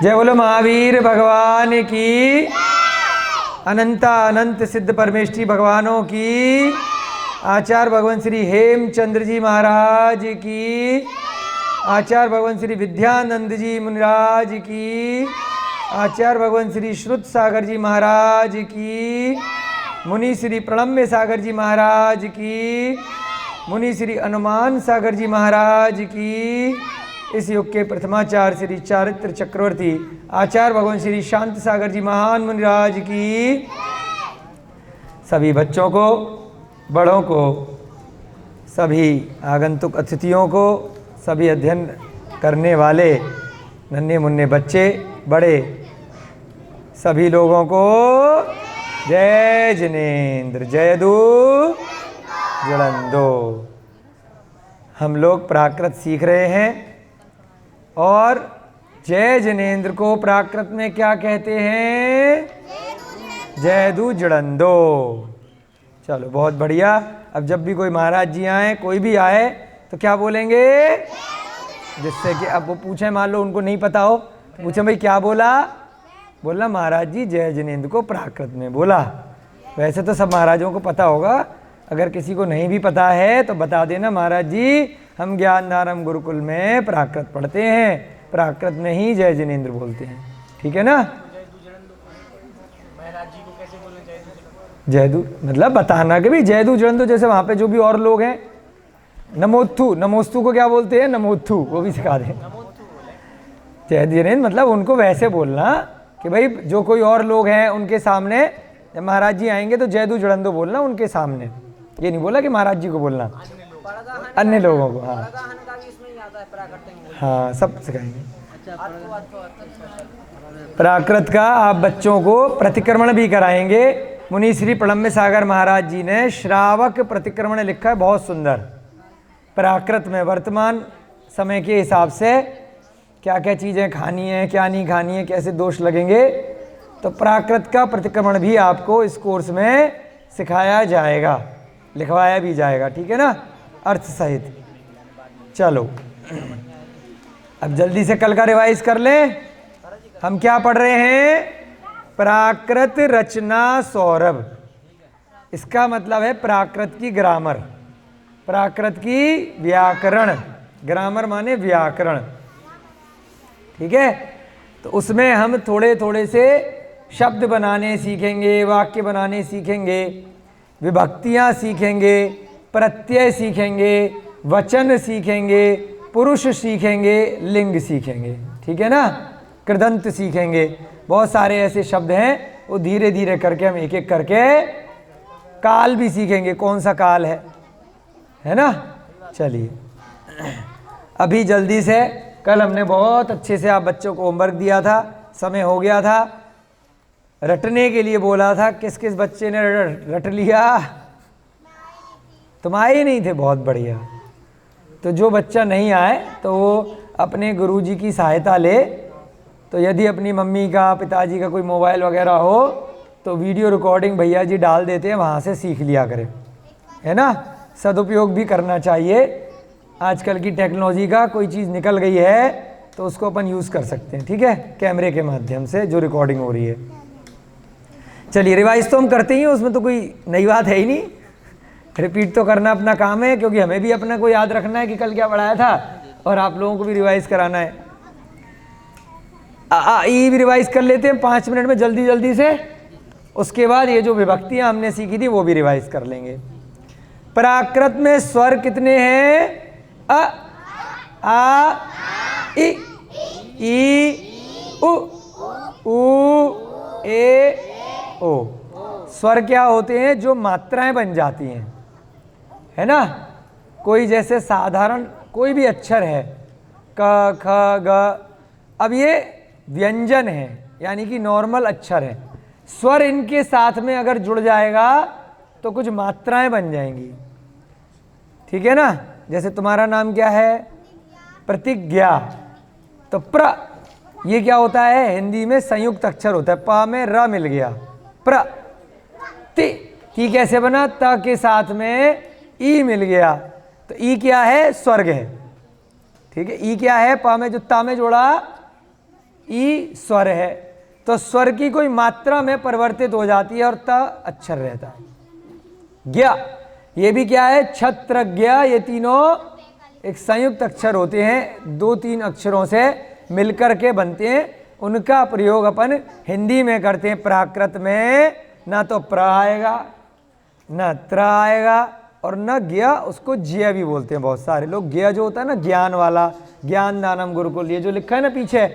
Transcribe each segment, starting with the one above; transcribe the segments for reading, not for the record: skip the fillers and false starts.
जय बोलो महावीर भगवान की, अनंता अनंत सिद्ध परमेष्ठी भगवानों की, आचार्य भगवान श्री हेमचंद्र जी महाराज की, आचार्य भगवान श्री विद्यानंद जी मुनिराज की, आचार्य भगवान श्री श्रुत सागर जी महाराज की, मुनि श्री प्रणम्य सागर जी महाराज की, मुनि श्री अनुमान सागर जी महाराज की, इस युग के प्रथमाचार्य श्री चारित्र चक्रवर्ती आचार्य भगवान श्री शांत सागर जी महान मुनिराज की, सभी बच्चों को, बड़ों को, सभी आगंतुक अतिथियों को, सभी अध्ययन करने वाले नन्हे मुन्ने बच्चे बड़े सभी लोगों को जय जिनेन्द्र जयदू जुड़ंदो। हम लोग प्राकृत सीख रहे हैं और जय जिनेन्द्र को प्राकृत में क्या कहते हैं? जयदू जुड़ंदो। चलो बहुत बढ़िया। अब जब भी कोई महाराज जी आए, कोई भी आए, तो क्या बोलेंगे? जिससे कि अब वो पूछे, मान लो उनको नहीं पता हो, पूछे भाई क्या बोला? बोलना महाराज जी जय जिनेन्द्र को प्राकृत में बोला। वैसे तो सब महाराजों को पता होगा, अगर किसी को नहीं भी पता है तो बता देना, महाराज जी हम ज्ञानधारम गुरुकुल में प्राकृत पढ़ते हैं, प्राकृत में ही जय जिनेन्द्र बोलते हैं, ठीक है ना? जयदू मतलब बताना कि भाई जयदू जुड़ंदो, जैसे वहाँ पे जो भी और लोग हैं, नमोत्थु, नमोस्तु को क्या बोलते हैं? नमोत्थु, वो भी सिखा दें। जय जिनेन्द्र मतलब उनको वैसे बोलना कि भाई जो कोई और लोग हैं उनके सामने जब महाराज जी आएंगे तो जयदू जुड़ंदो बोलना उनके सामने। ये नहीं बोला कि महाराज जी को बोलना, अन्य लोगों को। हाँ हाँ सब सिखाएंगे। प्राकृत का आप बच्चों को प्रतिक्रमण भी कराएंगे। मुनि श्री प्रणम्य सागर महाराज जी ने श्रावक प्रतिक्रमण लिखा है, बहुत सुंदर। प्राकृत में वर्तमान समय के हिसाब से क्या क्या चीज़ें खानी है, क्या नहीं खानी है, कैसे दोष लगेंगे, तो प्राकृत का प्रतिक्रमण भी आपको इस कोर्स में सिखाया जाएगा, लिखवाया भी जाएगा, ठीक है ना, अर्थ सहित। चलो अब जल्दी से कल का रिवाइज कर लें। हम क्या पढ़ रहे हैं? प्राकृत रचना सौरभ। इसका मतलब है प्राकृत की ग्रामर, प्राकृत की व्याकरण। ग्रामर माने व्याकरण, ठीक है? तो उसमें हम थोड़े थोड़े से शब्द बनाने सीखेंगे, वाक्य बनाने सीखेंगे, विभक्तियां सीखेंगे, प्रत्यय सीखेंगे, वचन सीखेंगे, पुरुष सीखेंगे, लिंग सीखेंगे, ठीक है ना, कृदंत सीखेंगे। बहुत सारे ऐसे शब्द हैं, वो धीरे धीरे करके हम एक एक करके, काल भी सीखेंगे, कौन सा काल है ना। चलिए अभी जल्दी से, कल हमने बहुत अच्छे से आप बच्चों को होमवर्क दिया था, समय हो गया था, रटने के लिए बोला था। किस किस बच्चे ने रट लिया? तुम आए ही नहीं थे, बहुत बढ़िया। तो जो बच्चा नहीं आए तो वो अपने गुरुजी की सहायता ले। तो यदि अपनी मम्मी का, पिताजी का कोई मोबाइल वगैरह हो तो वीडियो रिकॉर्डिंग भैया जी डाल देते हैं, वहाँ से सीख लिया करें, है ना। सदुपयोग भी करना चाहिए। आजकल की टेक्नोलॉजी का कोई चीज़ निकल गई है तो उसको अपन यूज़ कर सकते हैं, ठीक है, कैमरे के माध्यम से जो रिकॉर्डिंग हो रही है। चलिए रिवाइज तो हम करते ही हैं, उसमें तो कोई नई बात है ही नहीं। रिपीट तो करना अपना काम है, क्योंकि हमें भी अपना को याद रखना है कि कल क्या पढ़ाया था, और आप लोगों को भी रिवाइज कराना है। ई भी रिवाइज कर लेते हैं 5 मिनट में जल्दी जल्दी से। उसके बाद ये जो विभक्तियाँ हमने सीखी थी वो भी रिवाइज कर लेंगे। प्राकृत में स्वर कितने हैं? अ, आ, इ, ई, उ, ए, ओ। स्वर क्या होते हैं? जो मात्राएं बन जाती हैं, है ना। कोई जैसे साधारण कोई भी अक्षर है, क, ख, ग, अब ये व्यंजन है, यानी कि नॉर्मल अक्षर है। स्वर इनके साथ में अगर जुड़ जाएगा तो कुछ मात्राएं बन जाएंगी, ठीक है ना। जैसे तुम्हारा नाम क्या है? प्रतिज्ञा। तो प्र, ये क्या होता है? हिंदी में संयुक्त अक्षर होता है, प में र मिल गया, प्र। ती कैसे बना? त के साथ में ई मिल गया, तो ई क्या है? स्वर्ग है, ठीक है। ई क्या है? प में जो ता में जोड़ा ई स्वर है, तो स्वर की कोई मात्रा में परिवर्तित हो जाती है और त अक्षर रहता है। ज्ञ, ये भी क्या है, छत्र ज्ञ, ये तीनों एक संयुक्त अक्षर होते हैं, 2-3 अक्षरों से मिलकर के बनते हैं। उनका प्रयोग अपन हिंदी में करते हैं। प्राकृत में ना तो प्र आएगा, न त्र आएगा और न ज्ञ, उसको ज्य भी बोलते हैं बहुत सारे लोग। ज्ञ जो होता है ना, ज्ञान वाला, ज्ञान दानम गुरुकुल, ये जो लिखा है ना पीछे,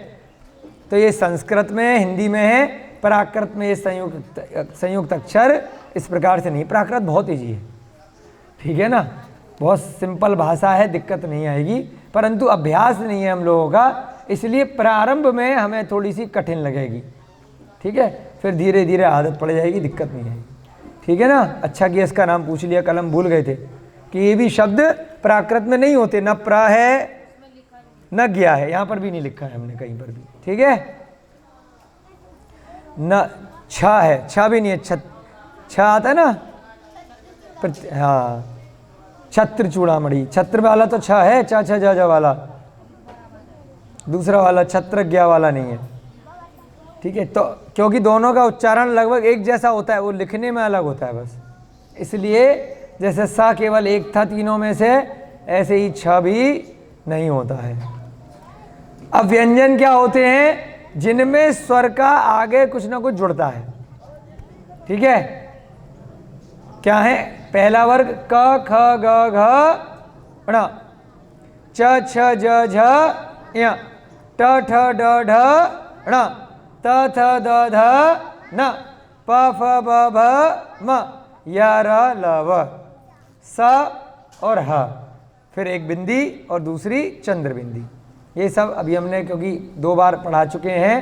तो ये संस्कृत में, हिंदी में है। प्राकृत में ये संयुक्त अक्षर इस प्रकार से नहीं। प्राकृत बहुत ईजी है, ठीक है ना, बहुत सिंपल भाषा है, दिक्कत नहीं आएगी, परंतु अभ्यास नहीं है हम लोगों का, इसलिए प्रारंभ में हमें थोड़ी सी कठिन लगेगी, ठीक है, फिर धीरे धीरे आदत पड़ जाएगी, दिक्कत नहीं है, ठीक है ना। अच्छा कि इसका नाम पूछ लिया, कलम भूल गए थे कि ये भी शब्द प्राकृत में नहीं होते, न प्र है न ज्ञ है, यहाँ पर भी नहीं लिखा है हमने कहीं पर भी, ठीक है। न छ है, छ भी नहीं है, छ आता है ना, हाँ, छत्र चूड़ामणि, छत्र वाला तो छ है, च छ ज वाला, दूसरा वाला छत्रज्ञ वाला नहीं है, ठीक है। तो क्योंकि दोनों का उच्चारण लगभग एक जैसा होता है, वो लिखने में अलग होता है बस, इसलिए जैसे सा केवल एक था तीनों में से, ऐसे ही छ भी नहीं होता है। अब व्यंजन क्या होते हैं, जिनमें स्वर का आगे कुछ ना कुछ जुड़ता है, ठीक है। क्या है, पहला वर्ग क ख ग घ ण, च छ ज झ य, ट ठ ड ढ ण, त थ द ध न, प फ ब भ म, य र ल व, स और ह, फिर एक बिंदी और दूसरी चंद्र बिंदी। ये सब अभी हमने क्योंकि 2 बार पढ़ा चुके हैं,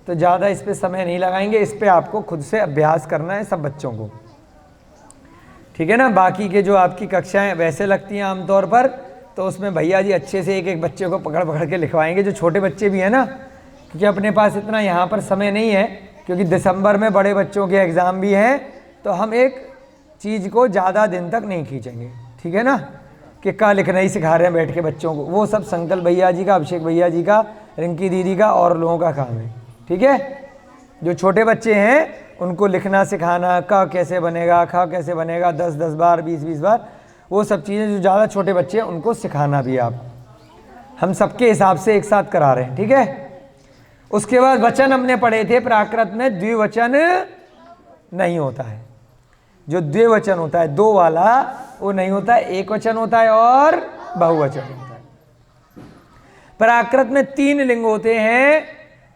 तो ज़्यादा इस पे समय नहीं लगाएंगे, इस पे आपको खुद से अभ्यास करना है सब बच्चों को, ठीक है ना। बाकी के जो आपकी कक्षाएं वैसे लगती हैं आमतौर पर, तो उसमें भैया जी अच्छे से एक एक बच्चे को पकड़ पकड़ के लिखवाएंगे, जो छोटे बच्चे भी हैं ना, क्योंकि अपने पास इतना यहाँ पर समय नहीं है, क्योंकि दिसंबर में बड़े बच्चों के एग्ज़ाम भी हैं, तो हम एक चीज़ को ज़्यादा दिन तक नहीं खींचेंगे, ठीक है ना, कि का लिखना ही सिखा रहे हैं बैठ के बच्चों को, वो सब संकल्प भैया जी का, अभिषेक भैया जी का, रिंकी दीदी का और लोगों का काम है, ठीक है। जो छोटे बच्चे हैं उनको लिखना सिखाना, क कैसे बनेगा, ख कैसे बनेगा, 10-10 बार, 20-20 बार, वो सब चीज़ें जो ज़्यादा छोटे बच्चे हैं उनको सिखाना भी आप, हम सबके हिसाब से एक साथ करा रहे हैं, ठीक है। उसके बाद वचन हमने पढ़े थे, प्राकृत में द्विवचन नहीं होता है, जो द्विवचन होता है 2 वाला वो नहीं होता है, एक वचन होता है और बहुवचन होता है। प्राकृत में 3 लिंग होते हैं,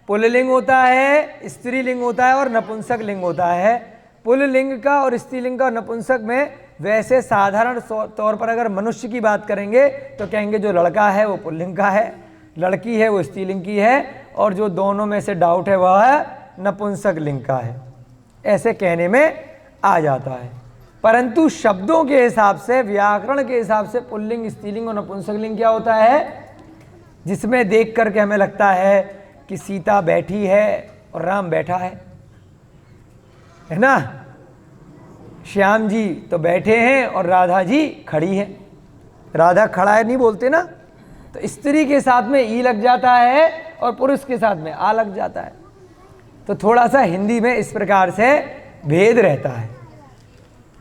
पुल्लिंग होता है, स्त्रीलिंग होता है और नपुंसक लिंग होता है। पुल्लिंग का और स्त्रीलिंग का और नपुंसक में वैसे साधारण तौर पर अगर मनुष्य की बात करेंगे तो कहेंगे जो लड़का है वो पुल्लिंग का है, लड़की है वो स्त्रीलिंग की है, और जो दोनों में से डाउट है वह है नपुंसक लिंग का है, ऐसे कहने में आ जाता है। परंतु शब्दों के हिसाब से, व्याकरण के हिसाब से पुल्लिंग, स्त्रीलिंग और नपुंसक लिंग क्या होता है, जिसमें देख करके हमें लगता है कि सीता बैठी है और राम बैठा है ना, श्याम जी तो बैठे हैं और राधा जी खड़ी है, राधा खड़ा है नहीं बोलते ना, तो स्त्री के साथ में ई लग जाता है और पुरुष के साथ में आ लग जाता है, तो थोड़ा सा हिंदी में इस प्रकार से भेद रहता है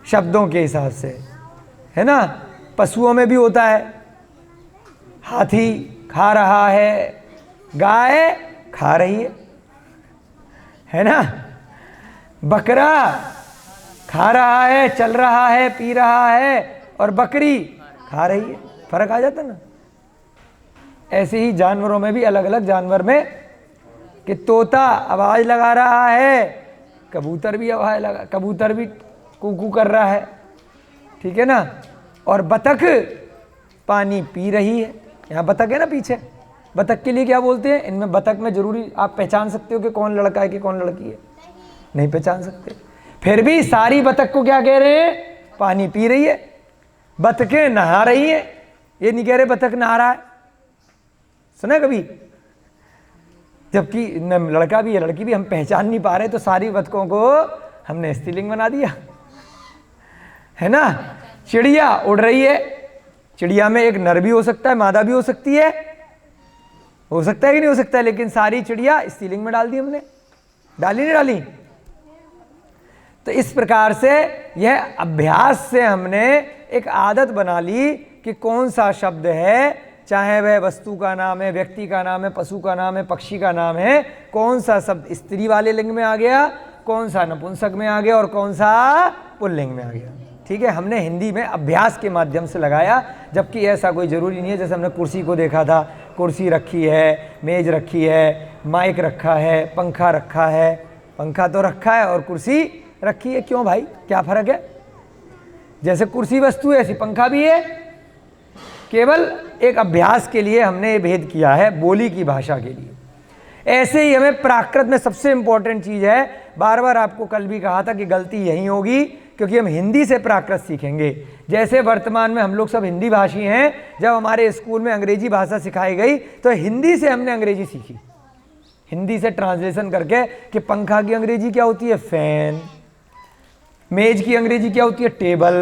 शब्दों के हिसाब से, है ना। पशुओं में भी होता है, हाथी खा रहा है, गाय खा रही है ना, बकरा खा रहा है, चल रहा है, पी रहा है, और बकरी खा रही है, फर्क आ जाता ना। ऐसे ही जानवरों में भी अलग अलग जानवर में, कि तोता आवाज लगा रहा है, कबूतर भी आवाज लगा, कबूतर भी कूकू कर रहा है, ठीक है ना, और बतख पानी पी रही है। यहाँ बतख है ना पीछे, बतख के लिए क्या बोलते हैं, इनमें बतख में जरूरी आप पहचान सकते हो कि कौन लड़का है कि कौन लड़की है, नहीं पहचान सकते, फिर भी सारी बतख को क्या कह रहे हैं, पानी पी रही है। बतखें नहा रही है, ये नहीं कह रहे बतख नहा रहा है, सुना कभी, जबकि न लड़का भी है लड़की भी हम पहचान नहीं पा रहे, तो सारी बतखों को हमने स्त्रीलिंग बना दिया, है ना। चिड़िया उड़ रही है, चिड़िया में एक नर भी हो सकता है, मादा भी हो सकती है, हो सकता है कि नहीं हो सकता है, लेकिन सारी चिड़िया स्त्रीलिंग में डाल दी हमने, डाली नहीं डाली। तो इस प्रकार से यह अभ्यास से हमने एक आदत बना ली कि कौन सा शब्द है, चाहे वह वस्तु का नाम है, व्यक्ति का नाम है, पशु का नाम है, पक्षी का नाम है, कौन सा शब्द स्त्री वाले लिंग में आ गया, कौन सा नपुंसक में आ गया और कौन सा पुल्लिंग में आ गया। ठीक है, हमने हिंदी में अभ्यास के माध्यम से लगाया, जबकि ऐसा कोई ज़रूरी नहीं है। जैसे हमने कुर्सी को देखा था, कुर्सी रखी है, मेज रखी है, माइक रखा है, पंखा रखा है, पंखा तो रखा है और कुर्सी रखी है, क्यों भाई, क्या फ़र्क है? जैसे कुर्सी वस्तु है ऐसी पंखा भी है, केवल एक अभ्यास के लिए हमने ये भेद किया है, बोली की भाषा के लिए। ऐसे ही हमें प्राकृत में सबसे इंपॉर्टेंट चीज़ है, बार बार आपको कल भी कहा था कि गलती यही होगी, क्योंकि हम हिंदी से प्राकृत सीखेंगे। जैसे वर्तमान में हम लोग सब हिंदी भाषी हैं, जब हमारे स्कूल में अंग्रेजी भाषा सिखाई गई तो हिंदी से हमने अंग्रेजी सीखी, हिंदी से ट्रांसलेशन करके कि पंखा की अंग्रेजी क्या होती है, फैन, मेज की अंग्रेजी क्या होती है, टेबल,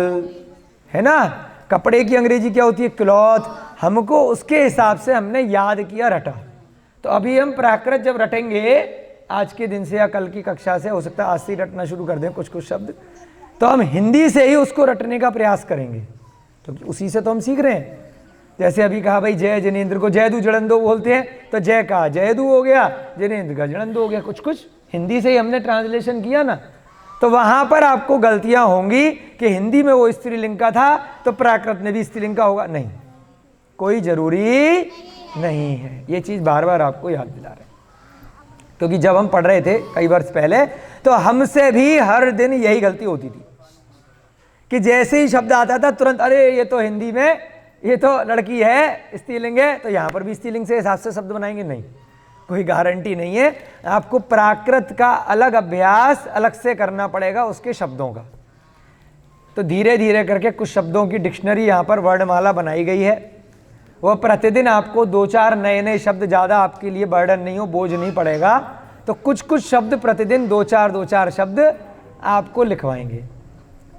है ना, कपड़े की अंग्रेजी क्या होती है, क्लॉथ। हमको उसके हिसाब से हमने याद किया, रटा। तो अभी हम प्राकृत जब रटेंगे आज के दिन से या कल की कक्षा से, हो सकता है आज से ही रटना शुरू कर दें कुछ कुछ शब्द, तो हम हिंदी से ही उसको रटने का प्रयास करेंगे, क्योंकि उसी से तो हम सीख रहे हैं। जैसे अभी कहा भाई जय जिनेंद्र को जयदू जड़ंदो बोलते हैं, तो जय का जयदू हो गया, जिनेंद्र का जड़ंदो हो गया, कुछ कुछ हिंदी से ही हमने ट्रांसलेशन किया ना। तो वहाँ पर आपको गलतियाँ होंगी कि हिंदी में वो स्त्रीलिंग का था तो प्राकृत में भी स्त्रीलिंग का होगा, नहीं, कोई ज़रूरी नहीं है। ये चीज़ बार बार आपको याद दिला रहे हैं, क्योंकि जब हम पढ़ रहे थे कई वर्ष पहले, तो हमसे भी हर दिन यही गलती होती थी कि जैसे ही शब्द आता था तुरंत, अरे ये तो हिंदी में ये तो लड़की है, स्त्रीलिंग है, तो यहाँ पर भी स्त्रीलिंग से हिसाब से शब्द बनाएंगे। नहीं, कोई गारंटी नहीं है। आपको प्राकृत का अलग अभ्यास अलग से करना पड़ेगा, उसके शब्दों का। तो धीरे धीरे करके कुछ शब्दों की डिक्शनरी यहाँ पर वर्णमाला बनाई गई है, वो प्रतिदिन आपको 2-4 नए नए शब्द, ज़्यादा आपके लिए बर्डन नहीं हो, बोझ नहीं पड़ेगा, तो कुछ कुछ शब्द प्रतिदिन 2-4 शब्द आपको लिखवाएंगे।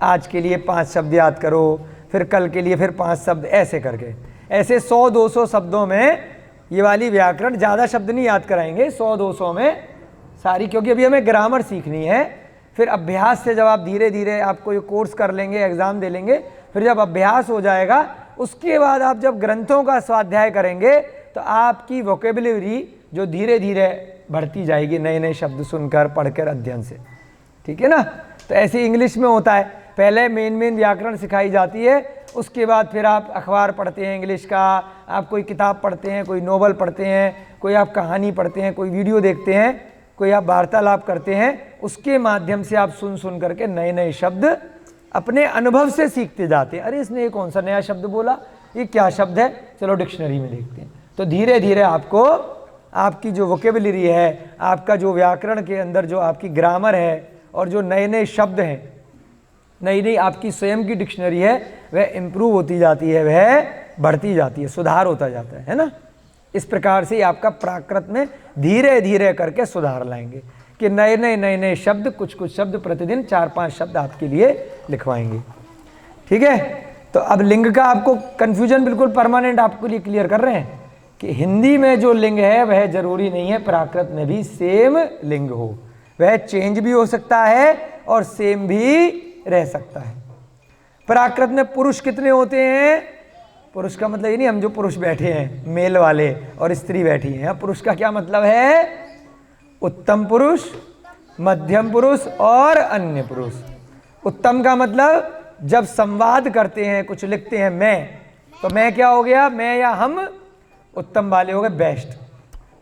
आज के लिए 5 शब्द याद करो, फिर कल के लिए फिर 5 शब्द, ऐसे करके, ऐसे 100-200 शब्दों में ये वाली व्याकरण, ज़्यादा शब्द नहीं याद कराएंगे, 100-200 में सारी, क्योंकि अभी हमें ग्रामर सीखनी है। फिर अभ्यास से जब आप धीरे धीरे आपको ये कोर्स कर लेंगे, एग्ज़ाम दे लेंगे, फिर जब अभ्यास हो जाएगा उसके बाद आप जब ग्रंथों का स्वाध्याय करेंगे तो आपकी वोकेबुलरी जो धीरे धीरे बढ़ती जाएगी, नए नए शब्द सुनकर, पढ़कर, अध्ययन से। ठीक है ना। तो ऐसे इंग्लिश में होता है, पहले मेन व्याकरण सिखाई जाती है, उसके बाद फिर आप अखबार पढ़ते हैं इंग्लिश का, आप कोई किताब पढ़ते हैं, कोई नोवेल पढ़ते हैं, कोई आप कहानी पढ़ते हैं, कोई वीडियो देखते हैं, कोई आप वार्तालाप करते हैं, उसके माध्यम से आप सुन सुन करके नए नए शब्द अपने अनुभव से सीखते जाते हैं। अरे इसने ये कौन सा नया शब्द बोला, ये क्या शब्द है, चलो डिक्शनरी में देखते हैं। तो धीरे धीरे आपको आपकी जो वोकेबुलरी है, आपका जो व्याकरण के अंदर जो आपकी ग्रामर है और जो नए नए शब्द हैं, नई नई आपकी स्वयं की डिक्शनरी है, वह इम्प्रूव होती जाती है, वह बढ़ती जाती है, सुधार होता जाता है ना। इस प्रकार से आपका प्राकृत में धीरे धीरे करके सुधार लाएंगे कि नए नए शब्द, कुछ कुछ शब्द प्रतिदिन 4-5 शब्द आपके लिए लिखवाएंगे। ठीक है। तो अब लिंग का आपको कन्फ्यूजन बिल्कुल परमानेंट आपके लिए क्लियर कर रहे हैं कि हिंदी में जो लिंग है वह जरूरी नहीं है प्राकृत में भी सेम लिंग हो, वह चेंज भी हो सकता है और सेम भी रह सकता है। प्राकृत में पुरुष कितने होते हैं, पुरुष का मतलब ये नहीं हम जो पुरुष बैठे हैं मेल वाले और स्त्री बैठी हैं, पुरुष का क्या मतलब है, उत्तम पुरुष, मध्यम पुरुष और अन्य पुरुष। उत्तम का मतलब जब संवाद करते हैं, कुछ लिखते हैं मैं, तो मैं क्या हो गया, मैं या हम उत्तम वाले हो गए, बेस्ट,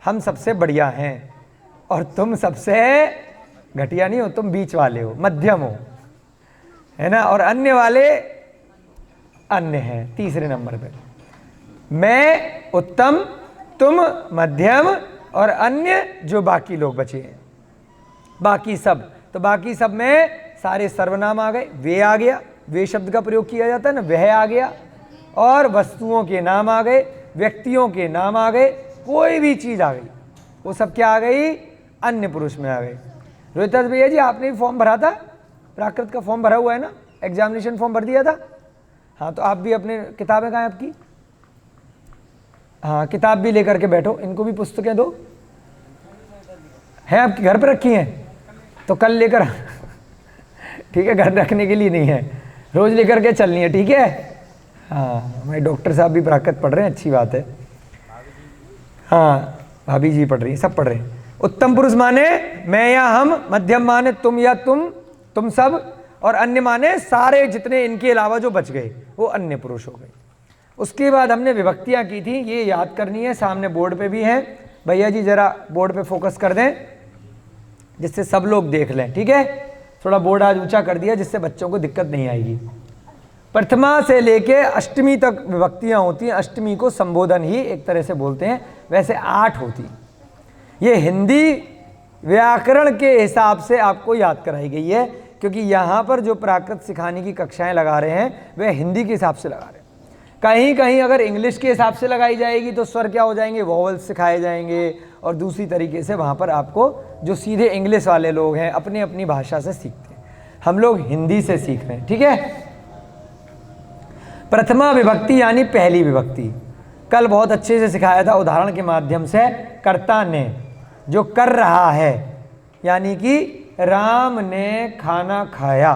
हम सबसे बढ़िया हैं, और तुम सबसे घटिया नहीं हो, तुम बीच वाले हो, मध्यम हो, है ना। और अन्य वाले अन्य हैं तीसरे नंबर पे, मैं उत्तम, तुम मध्यम और अन्य जो बाकी लोग बचे हैं, बाकी सब। तो बाकी सब में सारे सर्वनाम आ गए, वे आ गया, वे शब्द का प्रयोग किया जाता है ना, वह आ गया, और वस्तुओं के नाम आ गए, व्यक्तियों के नाम आ गए, कोई भी चीज़ आ गई, वो सब क्या आ गई, अन्य पुरुष में आ गए। रोहितास भैया जी आपने भी फॉर्म भरा था, प्राकृत का फॉर्म भरा हुआ है ना, एग्जामिनेशन फॉर्म भर दिया था। हाँ, तो आप भी अपने किताबें कहाँ हैं आपकी, हाँ, किताब भी लेकर के बैठो, इनको भी पुस्तकें दो। हैं आपके घर पे रखी हैं तो कल लेकर ठीक है, घर रखने के लिए नहीं है, रोज लेकर के चलनी है, ठीक है। हाँ, हमारे डॉक्टर साहब भी प्राकृत पढ़ रहे हैं, अच्छी बात है। हाँ, भाभी जी पढ़ रही हैं, सब पढ़ रहे हैं। उत्तम पुरुष माने मैं या हम, मध्यम माने तुम या तुम सब, और अन्य माने सारे जितने इनके अलावा जो बच गए वो अन्य पुरुष हो गए। उसके बाद हमने विभक्तियां की थी, ये याद करनी है, सामने बोर्ड पे भी है। भैया जी जरा बोर्ड पे फोकस कर दें जिससे सब लोग देख लें, ठीक है। थोड़ा बोर्ड आज ऊंचा कर दिया जिससे बच्चों को दिक्कत नहीं आएगी। प्रथमा से लेके अष्टमी तक विभक्तियां होती हैं। अष्टमी को संबोधन ही एक तरह से बोलते हैं, वैसे 8 होती। ये हिंदी व्याकरण के हिसाब से आपको याद कराई गई है, क्योंकि यहाँ पर जो प्राकृत सिखाने की कक्षाएं लगा रहे हैं वह हिंदी के हिसाब से लगा रहे हैं। कहीं कहीं अगर इंग्लिश के हिसाब से लगाई जाएगी तो स्वर क्या हो जाएंगे, वॉवल्स सिखाए जाएंगे, और दूसरी तरीके से वहाँ पर आपको जो सीधे इंग्लिश वाले लोग हैं अपनी अपनी भाषा से सीखते हैं, हम लोग हिंदी से सीख रहे हैं, ठीक है। प्रथमा विभक्ति यानी पहली विभक्ति, कल बहुत अच्छे से सिखाया था उदाहरण के माध्यम से। कर्ता ने, जो कर रहा है, यानी कि राम ने खाना खाया,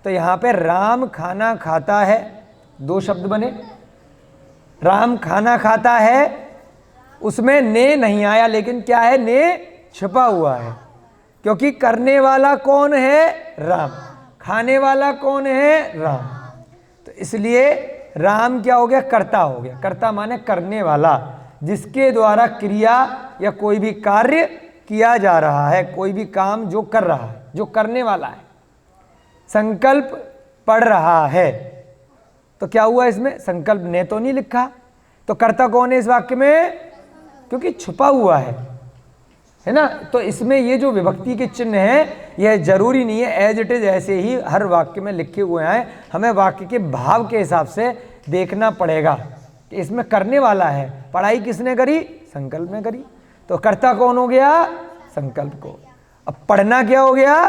तो यहाँ पे राम खाना खाता है, 2 शब्द बने। राम खाना खाता है, उसमें ने नहीं आया, लेकिन क्या है, ने छिपा हुआ है, क्योंकि करने वाला कौन है, राम, खाने वाला कौन है, राम। तो इसलिए राम क्या हो गया, कर्ता हो गया। कर्ता माने करने वाला, जिसके द्वारा क्रिया या कोई भी कार्य किया जा रहा है, कोई भी काम जो कर रहा है, जो करने वाला है। संकल्प पढ़ रहा है, तो क्या हुआ इसमें, संकल्प ने तो नहीं लिखा, तो कर्ता कौन है इस वाक्य में, क्योंकि छुपा हुआ है ना। तो इसमें ये जो विभक्ति के चिन्ह हैं यह जरूरी नहीं है एज इट इज ऐसे ही हर वाक्य में लिखे हुए हैं, हमें वाक्य के भाव के हिसाब से देखना पड़ेगा कि इसमें करने वाला है। पढ़ाई किसने करी, संकल्प ने करी, तो कर्ता कौन हो गया, संकल्प को। अब पढ़ना क्या हो गया,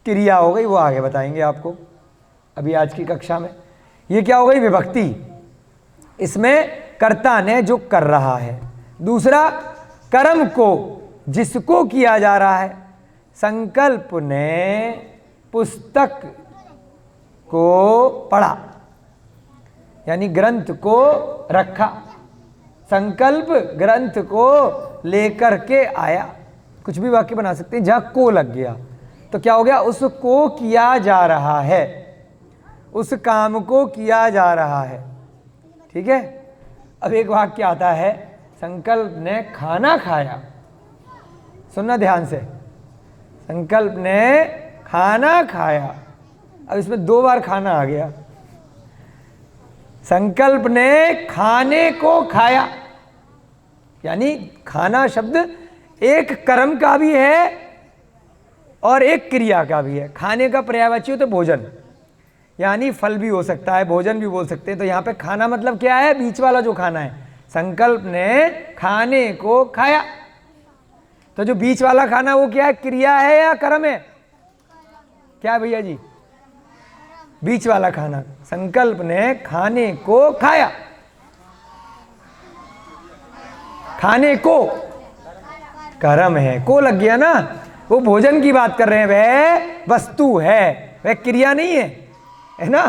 क्रिया हो गई, वो आगे बताएंगे आपको अभी आज की कक्षा में। ये क्या हो गई, विभक्ति, इसमें कर्ता ने जो कर रहा है। दूसरा, कर्म को, जिसको किया जा रहा है। संकल्प ने पुस्तक को पढ़ा, यानी ग्रंथ को रखा, संकल्प ग्रंथ को लेकर के आया। कुछ भी वाक्य बना सकते हैं जहां को लग गया तो क्या हो गया, उसको किया जा रहा है, उस काम को किया जा रहा है, ठीक है। अब एक वाक्य आता है, संकल्प ने खाना खाया, सुनना ध्यान से, संकल्प ने खाना खाया। अब इसमें 2 बार खाना आ गया। संकल्प ने खाने को खाया, यानी खाना शब्द एक कर्म का भी है और एक क्रिया का भी है। खाने का पर्यायवाची हो तो भोजन, यानी फल भी हो सकता है, भोजन भी बोल सकते हैं। तो यहाँ पे खाना मतलब क्या है, बीच वाला जो खाना है। संकल्प ने खाने को खाया, तो जो बीच वाला खाना वो क्या है, क्रिया है या कर्म है, क्या है भैया जी, बीच वाला खाना। संकल्प ने खाने को खाया, खाने को कर्म है, को लग गया ना, वो भोजन की बात कर रहे हैं, वह वस्तु है, वह क्रिया नहीं है ना।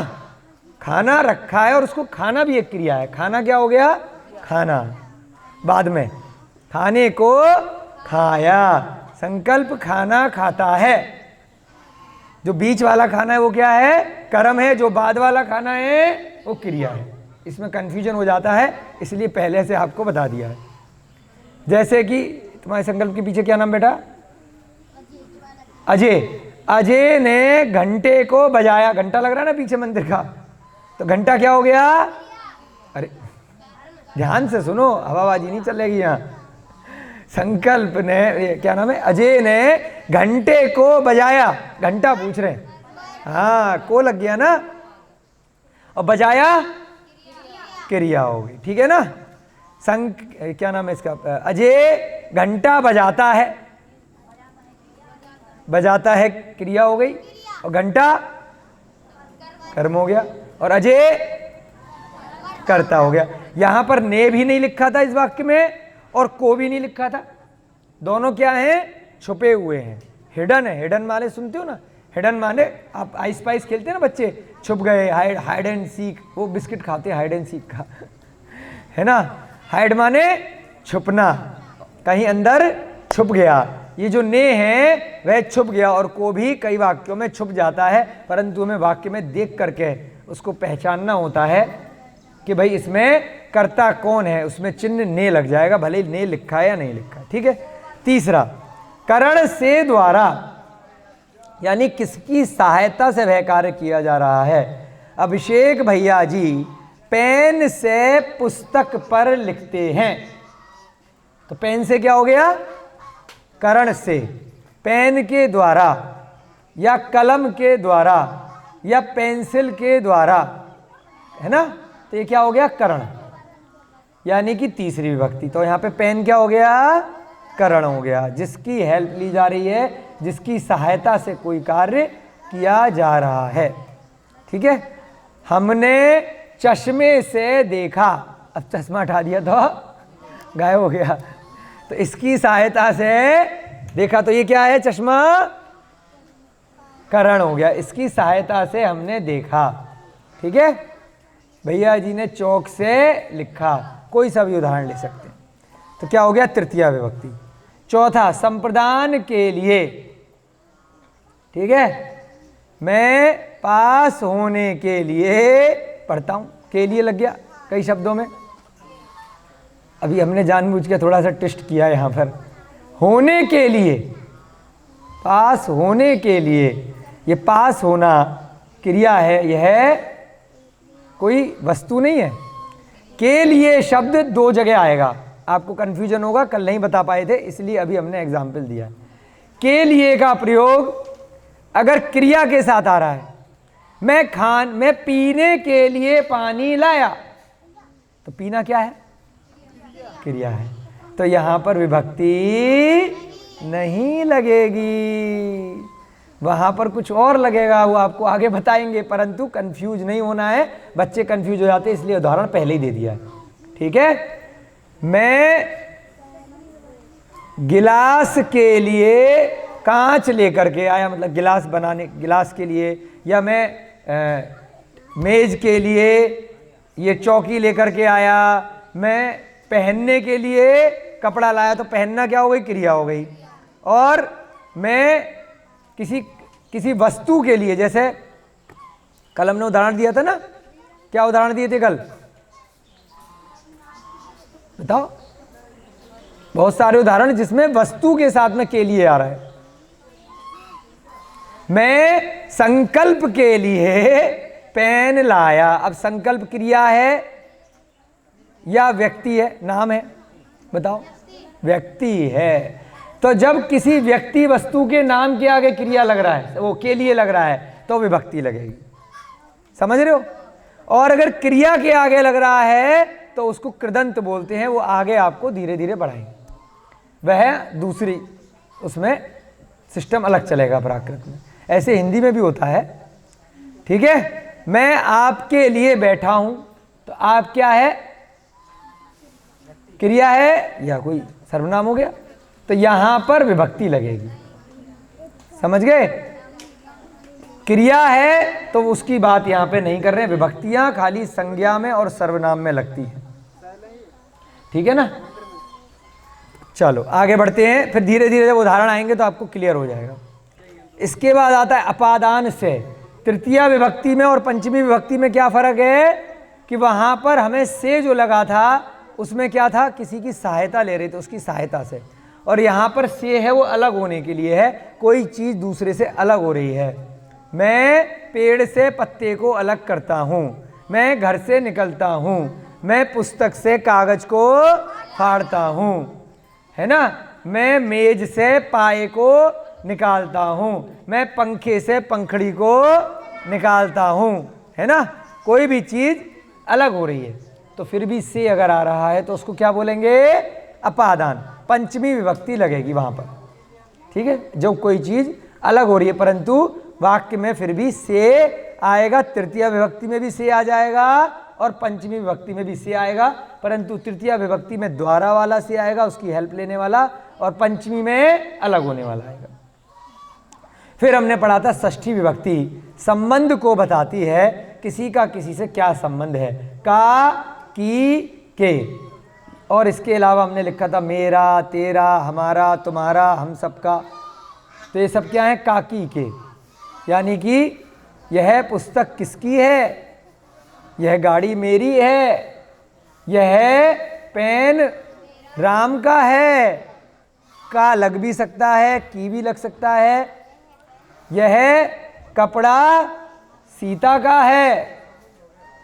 खाना रखा है और उसको खाना भी एक क्रिया है। खाना क्या हो गया, खाना, बाद में खाने को खाया। संकल्प खाना खाता है, जो बीच वाला खाना है वो क्या है, कर्म है, जो बाद वाला खाना है वो क्रिया है। इसमें कंफ्यूजन हो जाता है, इसलिए पहले से आपको बता दिया है। जैसे कि तुम्हारे संकल्प के पीछे क्या नाम बेटा, अजय। अजय ने घंटे को बजाया, घंटा लग रहा है ना पीछे मंदिर का, तो घंटा क्या हो गया, अरे ध्यान से सुनो, हवाबाजी नहीं चलेगी यहाँ। संकल्प ने, क्या नाम है, अजय ने घंटे को बजाया, घंटा पूछ रहे हैं, हाँ को लग गया ना, और बजाया क्रिया हो गई, ठीक है ना। क्या नाम है इसका, अजय घंटा बजाता है, बजाता है क्रिया हो गई, और घंटा कर्म हो गया, और अजय कर्ता हो गया। यहां पर ने भी नहीं लिखा था इस वाक्य में और को भी नहीं लिखा था, दोनों क्या हैं, छुपे हुए हैं, हिडन है। हिडन माने सुनते हो ना, हिडन माने आप आइस पाइस खेलते हैं ना बच्चे, छुप गए, हाइड एंड सीक, वो बिस्किट खाते हैं हाइड एंड सीक का, है ना। हाइड माने छुपना, कहीं अंदर छुप गया। ये जो ने है वह छुप गया, और को भी कई वाक्यों में छुप जाता है, परंतु हमें वाक्य में देख करके उसको पहचानना होता है कि भाई इसमें कर्ता कौन है, उसमें चिन्ह ने लग जाएगा, भले ही ने लिखा है या नहीं लिखा है, ठीक है। तीसरा, करण से द्वारा, यानी किसकी सहायता से वह कार्य किया जा रहा है। अभिषेक भैया जी पेन से पुस्तक पर लिखते हैं, तो पेन से क्या हो गया, करण से, पेन के द्वारा या कलम के द्वारा या पेंसिल के द्वारा, है ना, तो ये क्या हो गया, करण, यानी कि तीसरी विभक्ति। तो यहां पे पेन क्या हो गया, करण हो गया, जिसकी हेल्प ली जा रही है, जिसकी सहायता से कोई कार्य किया जा रहा है, ठीक है। हमने चश्मे से देखा, अब चश्मा हटा दिया तो गायब हो गया, तो इसकी सहायता से देखा, तो ये क्या है, चश्मा, करण हो गया, इसकी सहायता से हमने देखा, ठीक है। भैया जी ने चौक से लिखा, कोई सा भी उदाहरण ले सकते हैं, तो क्या हो गया, तृतीया विभक्ति। चौथा, संप्रदान के लिए, ठीक है, मैं पास होने के लिए पढ़ता हूं, के लिए लग गया कई शब्दों में। अभी हमने जानबूझ के थोड़ा सा टेस्ट किया यहां पर, होने के लिए, पास होने के लिए, ये पास होना क्रिया है, यह कोई वस्तु नहीं है। के लिए शब्द दो जगह आएगा, आपको कंफ्यूजन होगा, कल नहीं बता पाए थे इसलिए अभी हमने एग्जाम्पल दिया। के लिए का प्रयोग अगर क्रिया के साथ आ रहा है, मैं पीने के लिए पानी लाया, तो पीना क्या है, क्रिया है, तो यहां पर विभक्ति नहीं लगेगी, वहां पर कुछ और लगेगा, वो आपको आगे बताएंगे, परंतु कंफ्यूज नहीं होना है, बच्चे कंफ्यूज हो जाते हैं, इसलिए उदाहरण पहले ही दे दिया है, ठीक है। मैं गिलास के लिए कांच लेकर के आया, मतलब गिलास बनाने, गिलास के लिए, या मैं मेज के लिए ये चौकी लेकर के आया, मैं पहनने के लिए कपड़ा लाया, तो पहनना क्या हो गई, क्रिया हो गई। और मैं किसी वस्तु के लिए, जैसे कल हमने उदाहरण दिया था ना, क्या उदाहरण दिए थे कल, बताओ, बहुत सारे उदाहरण जिसमें वस्तु के साथ में के लिए आ रहा है। मैं संकल्प के लिए पेन लाया, अब संकल्प क्रिया है या व्यक्ति है, नाम है, बताओ, व्यक्ति है। तो जब किसी व्यक्ति वस्तु के नाम के आगे क्रिया लग रहा है, वो के लिए लग रहा है, तो विभक्ति लगेगी, समझ रहे हो। और अगर क्रिया के आगे लग रहा है तो उसको कृदंत बोलते हैं, वो आगे आपको धीरे धीरे बढ़ाएंगे, वह दूसरी, उसमें सिस्टम अलग चलेगा प्राकृत में, ऐसे हिंदी में भी होता है, ठीक है। मैं आपके लिए बैठा हूं, तो आप क्या है, क्रिया है या कोई सर्वनाम हो गया, तो यहां पर विभक्ति लगेगी, समझ गए। क्रिया है तो उसकी बात यहां पे नहीं कर रहे हैं, विभक्तियां खाली संज्ञा में और सर्वनाम में लगती हैं, ठीक है ना। चलो आगे बढ़ते हैं, फिर धीरे धीरे जब उदाहरण आएंगे तो आपको क्लियर हो जाएगा। इसके बाद आता है अपादान से। तृतीया विभक्ति में और पंचमी विभक्ति में क्या फर्क है कि वहां पर हमें से जो लगा था उसमें क्या था, किसी की सहायता ले रहे थे, उसकी सहायता से, और यहां पर से है वो अलग होने के लिए है, कोई चीज दूसरे से अलग हो रही है। मैं पेड़ से पत्ते को अलग करता हूं, मैं घर से निकलता हूं, मैं पुस्तक से कागज को फाड़ता हूं, है ना, मैं मेज से पाए को निकालता हूं, मैं पंखे से पंखड़ी को निकालता हूं, है ना, कोई भी चीज अलग हो रही है, तो फिर भी से अगर आ रहा है तो उसको क्या बोलेंगे, अपादान, पंचमी विभक्ति लगेगी वहां पर, ठीक है। जब कोई चीज अलग हो रही है परंतु वाक्य में फिर भी से आएगा, तृतीय विभक्ति में भी से आ जाएगा और पंचमी विभक्ति में भी से आएगा, परंतु तृतीया विभक्ति में द्वारा वाला से आएगा, उसकी हेल्प लेने वाला, और पंचमी में अलग होने वाला आएगा। फिर हमने पढ़ा था षष्ठी विभक्ति संबंध को बताती है, किसी का किसी से क्या संबंध है, का, की, के। और इसके अलावा हमने लिखा था मेरा, तेरा, हमारा, तुम्हारा, हम सबका। तो ये सब क्या है, का, की, के। यानी कि यह पुस्तक किसकी है, यह गाड़ी मेरी है, यह पेन राम का है, का लग भी सकता है, की भी लग सकता है, यह कपड़ा सीता का है,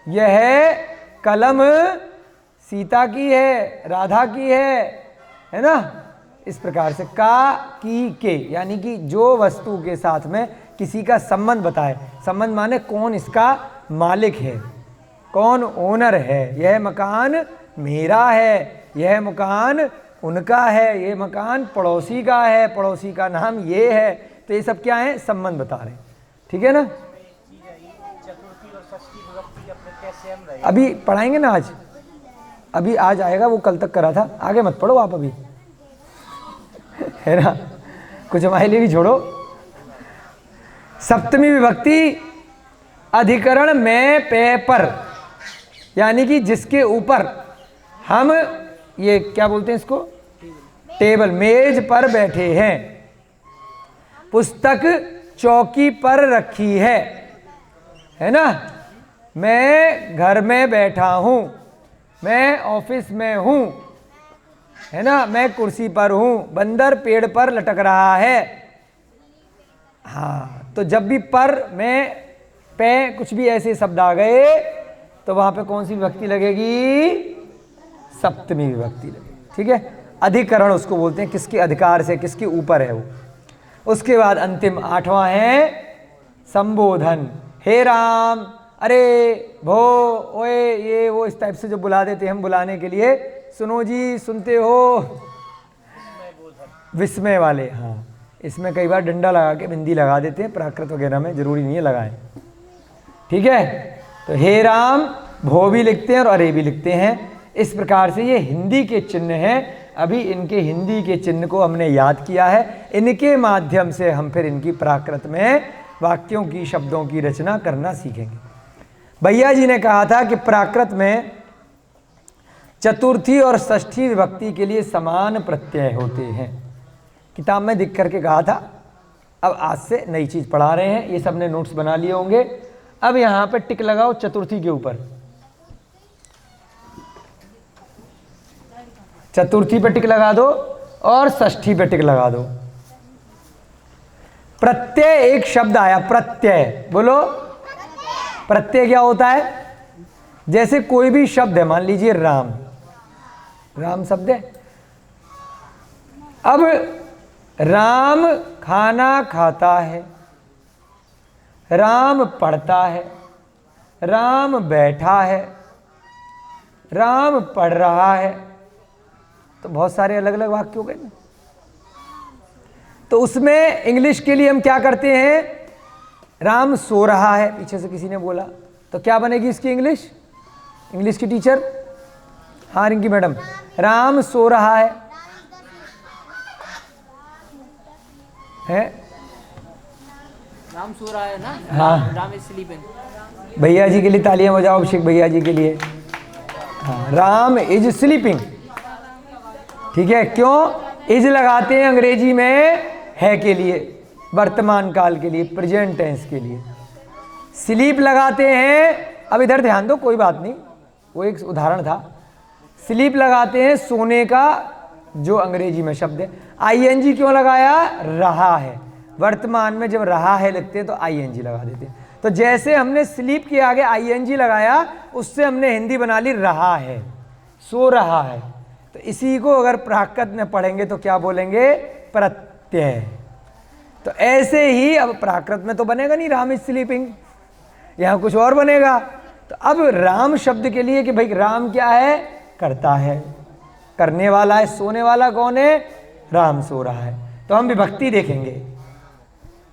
यह कलम सीता की है, राधा की है ना। इस प्रकार से का, की, के, यानी कि जो वस्तु के साथ में किसी का संबंध बताए। संबंध माने कौन इसका मालिक है, कौन ओनर है, यह मकान मेरा है, यह मकान उनका है, यह मकान पड़ोसी का है, पड़ोसी का नाम ये है। तो ये सब क्या है, संबंध बता रहे हैं, ठीक है ना। अभी पढ़ाएंगे ना आज, अभी आज आएगा, वो कल तक करा था, आगे मत पढ़ो आप अभी, है ना, कुछ हमारे लिए भी छोड़ो। सप्तमी विभक्ति अधिकरण में पे पर, यानी कि जिसके ऊपर हम ये क्या बोलते हैं इसको, टेबल, मेज पर बैठे हैं, पुस्तक चौकी पर रखी है ना। मैं घर में बैठा हूं, मैं ऑफिस में हूं, है ना, मैं कुर्सी पर हूं, बंदर पेड़ पर लटक रहा है। हाँ, तो जब भी पर में पे कुछ भी ऐसे शब्द आ गए तो वहां पे कौन सी विभक्ति लगेगी, सप्तमी विभक्ति लगेगी, ठीक है। अधिकरण उसको बोलते हैं, किसके अधिकार से, किसके ऊपर है वो। उसके बाद अंतिम आठवां है संबोधन। हे राम, अरे भो, ओए, ये वो, इस टाइप से जो बुला देते हैं हम बुलाने के लिए, सुनो जी, सुनते हो, विस्मय वाले। हाँ, इसमें कई बार डंडा लगा के बिंदी लगा देते हैं, प्राकृत वगैरह में जरूरी नहीं है लगाएं, ठीक है। तो हे राम, भो भी लिखते हैं और अरे भी लिखते हैं। इस प्रकार से ये हिंदी के चिन्ह हैं। अभी इनके हिंदी के चिन्ह को हमने याद किया है, इनके माध्यम से हम फिर इनकी प्राकृत में वाक्यों की, शब्दों की रचना करना सीखेंगे। भैया जी ने कहा था कि प्राकृत में चतुर्थी और षष्ठी विभक्ति के लिए समान प्रत्यय होते हैं, किताब में दिख करके कहा था। अब आज से नई चीज़ पढ़ा रहे हैं, ये सबने नोट्स बना लिए होंगे। अब यहाँ पे टिक लगाओ चतुर्थी के ऊपर, चतुर्थी पे टिक लगा दो और षष्ठी पे टिक लगा दो। प्रत्यय एक शब्द आया, प्रत्यय बोलो। प्रत्यय क्या होता है, जैसे कोई भी शब्द है, मान लीजिए राम, राम शब्द है। अब राम खाना खाता है, राम पढ़ता है, राम बैठा है, राम पढ़ रहा है। तो बहुत सारे अलग अलग वाक्य हो गए ना। तो उसमें इंग्लिश के लिए हम क्या करते हैं, राम सो रहा है, पीछे से किसी ने बोला, तो क्या बनेगी इसकी इंग्लिश, इंग्लिश की टीचर, हाँ रिंकी मैडम, राम सो रहा है, राम सो रहा है ना। हाँ, राम इज स्लीपिंग। भैया जी के लिए तालियां बजाओ, अभिषेक भैया जी के लिए। हाँ, राम इज स्लीपिंग, ठीक है। क्यों इज लगाते हैं अंग्रेजी में, है के लिए, वर्तमान काल के लिए, प्रेजेंट टेंस के लिए। स्लीप लगाते हैं, अब इधर ध्यान दो, कोई बात नहीं, वो एक उदाहरण था। स्लीप लगाते हैं सोने का जो अंग्रेजी में शब्द है। आईएनजी क्यों लगाया, रहा है, वर्तमान में जब रहा है लिखते हैं तो आईएनजी लगा देते हैं। तो जैसे हमने स्लीप के आगे आईएनजी लगाया, उससे हमने हिंदी बना ली रहा है, सो रहा है। तो इसी को अगर प्राकृत में पढ़ेंगे तो क्या बोलेंगे, प्रत्यय। तो ऐसे ही अब प्राकृत में तो बनेगा नहीं राम इज स्लीपिंग, यहाँ कुछ और बनेगा। तो अब राम शब्द के लिए कि भाई राम क्या है, करता है, करने वाला है, सोने वाला कौन है, राम सो रहा है। तो हम विभक्ति देखेंगे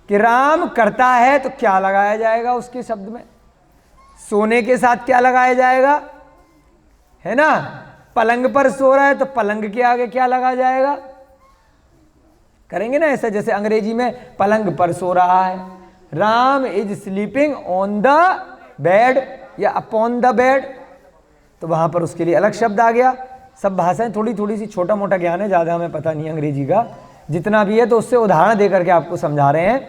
कि राम करता है तो क्या लगाया जाएगा उसके शब्द में, सोने के साथ क्या लगाया जाएगा, है ना। पलंग पर सो रहा है तो पलंग के आगे क्या लगा जाएगा, करेंगे ना ऐसा। जैसे अंग्रेजी में पलंग पर सो रहा है, Ram is sleeping on the bed या अपॉन द बेड, तो वहां पर उसके लिए अलग शब्द आ गया। सब भाषाएं थोड़ी थोड़ी सी, छोटा मोटा ज्ञान है, ज़्यादा हमें पता नहीं अंग्रेजी का, जितना भी है तो उससे उदाहरण दे करके आपको समझा रहे हैं,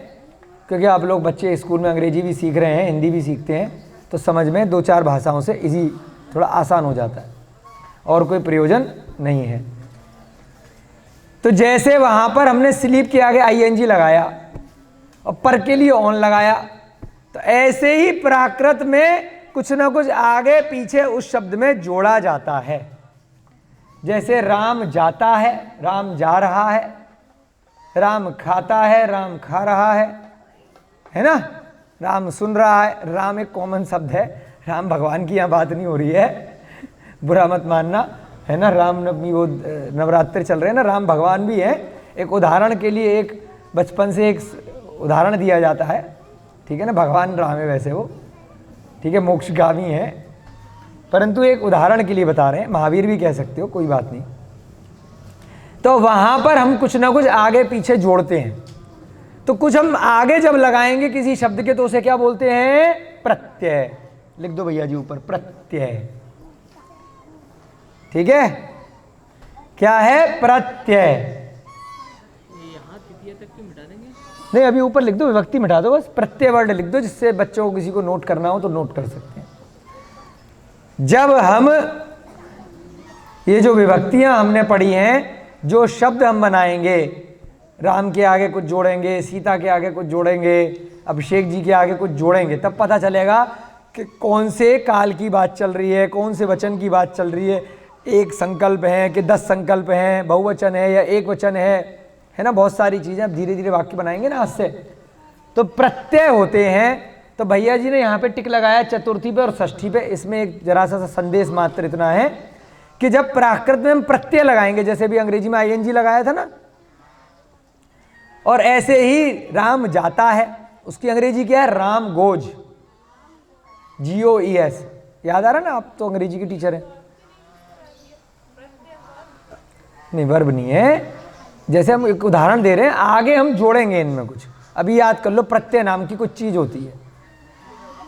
क्योंकि आप लोग बच्चे स्कूल में अंग्रेजी भी सीख रहे हैं, हिंदी भी सीखते हैं, तो समझ में 2-4 भाषाओं से इजी, थोड़ा आसान हो जाता है, और कोई प्रयोजन नहीं है। तो जैसे वहां पर हमने स्लीप के आगे आईएनजी लगाया और पर के लिए ऑन लगाया, तो ऐसे ही प्राकृत में कुछ ना कुछ आगे पीछे उस शब्द में जोड़ा जाता है। जैसे राम जाता है, राम जा रहा है, राम खाता है, राम खा रहा है ना। राम सुन रहा है, राम एक कॉमन शब्द है, राम भगवान की यहाँ बात नहीं हो रही है, बुरा मत मानना, है ना। राम नवमी, वो नवरात्र चल रहे हैं ना, राम भगवान भी हैं। एक उदाहरण के लिए एक बचपन से एक उदाहरण दिया जाता है, ठीक है ना। भगवान राम है वैसे वो, ठीक है, मोक्षगामी है, परंतु एक उदाहरण के लिए बता रहे हैं, महावीर भी कह सकते हो, कोई बात नहीं। तो वहां पर हम कुछ ना कुछ आगे पीछे जोड़ते हैं, तो कुछ हम आगे जब लगाएंगे किसी शब्द के तो उसे क्या बोलते हैं, प्रत्यय। लिख दो भैया जी ऊपर, प्रत्यय, ठीक है। क्या है, प्रत्यय। यहाँ तृतीय तक की मिटा देंगे? नहीं, अभी ऊपर लिख दो, विभक्ति मिटा दो, बस प्रत्यय वर्ड लिख दो, जिससे बच्चों को किसी को नोट करना हो तो नोट कर सकते हैं। जब हम ये जो विभक्तियां हमने पढ़ी हैं, जो शब्द हम बनाएंगे, राम के आगे कुछ जोड़ेंगे, सीता के आगे कुछ जोड़ेंगे, अभिषेक जी के आगे कुछ जोड़ेंगे, तब पता चलेगा कि कौन से काल की बात चल रही है, कौन से वचन की बात चल रही है। एक संकल्प है कि 10 संकल्प हैं, बहुवचन है या एक वचन है ना। बहुत सारी चीज़ें अब धीरे धीरे वाक्य बनाएंगे ना आज से, तो प्रत्यय होते हैं। तो भैया जी ने यहाँ पे टिक लगाया चतुर्थी पे और षष्ठी पे। इसमें एक जरा सा संदेश मात्र इतना है कि जब प्राकृत में हम प्रत्यय लगाएंगे, जैसे भी अंग्रेजी में आईएनजी लगाया था ना, और ऐसे ही राम जाता है, उसकी अंग्रेजी क्या है, राम गोज, GOES। याद आ रहा ना, आप तो अंग्रेजी की टीचर हैं। नहीं, वर्ब नहीं है। जैसे हम एक उदाहरण दे रहे हैं, आगे हम जोड़ेंगे इनमें कुछ। अभी याद कर लो, प्रत्यय नाम की कुछ चीज होती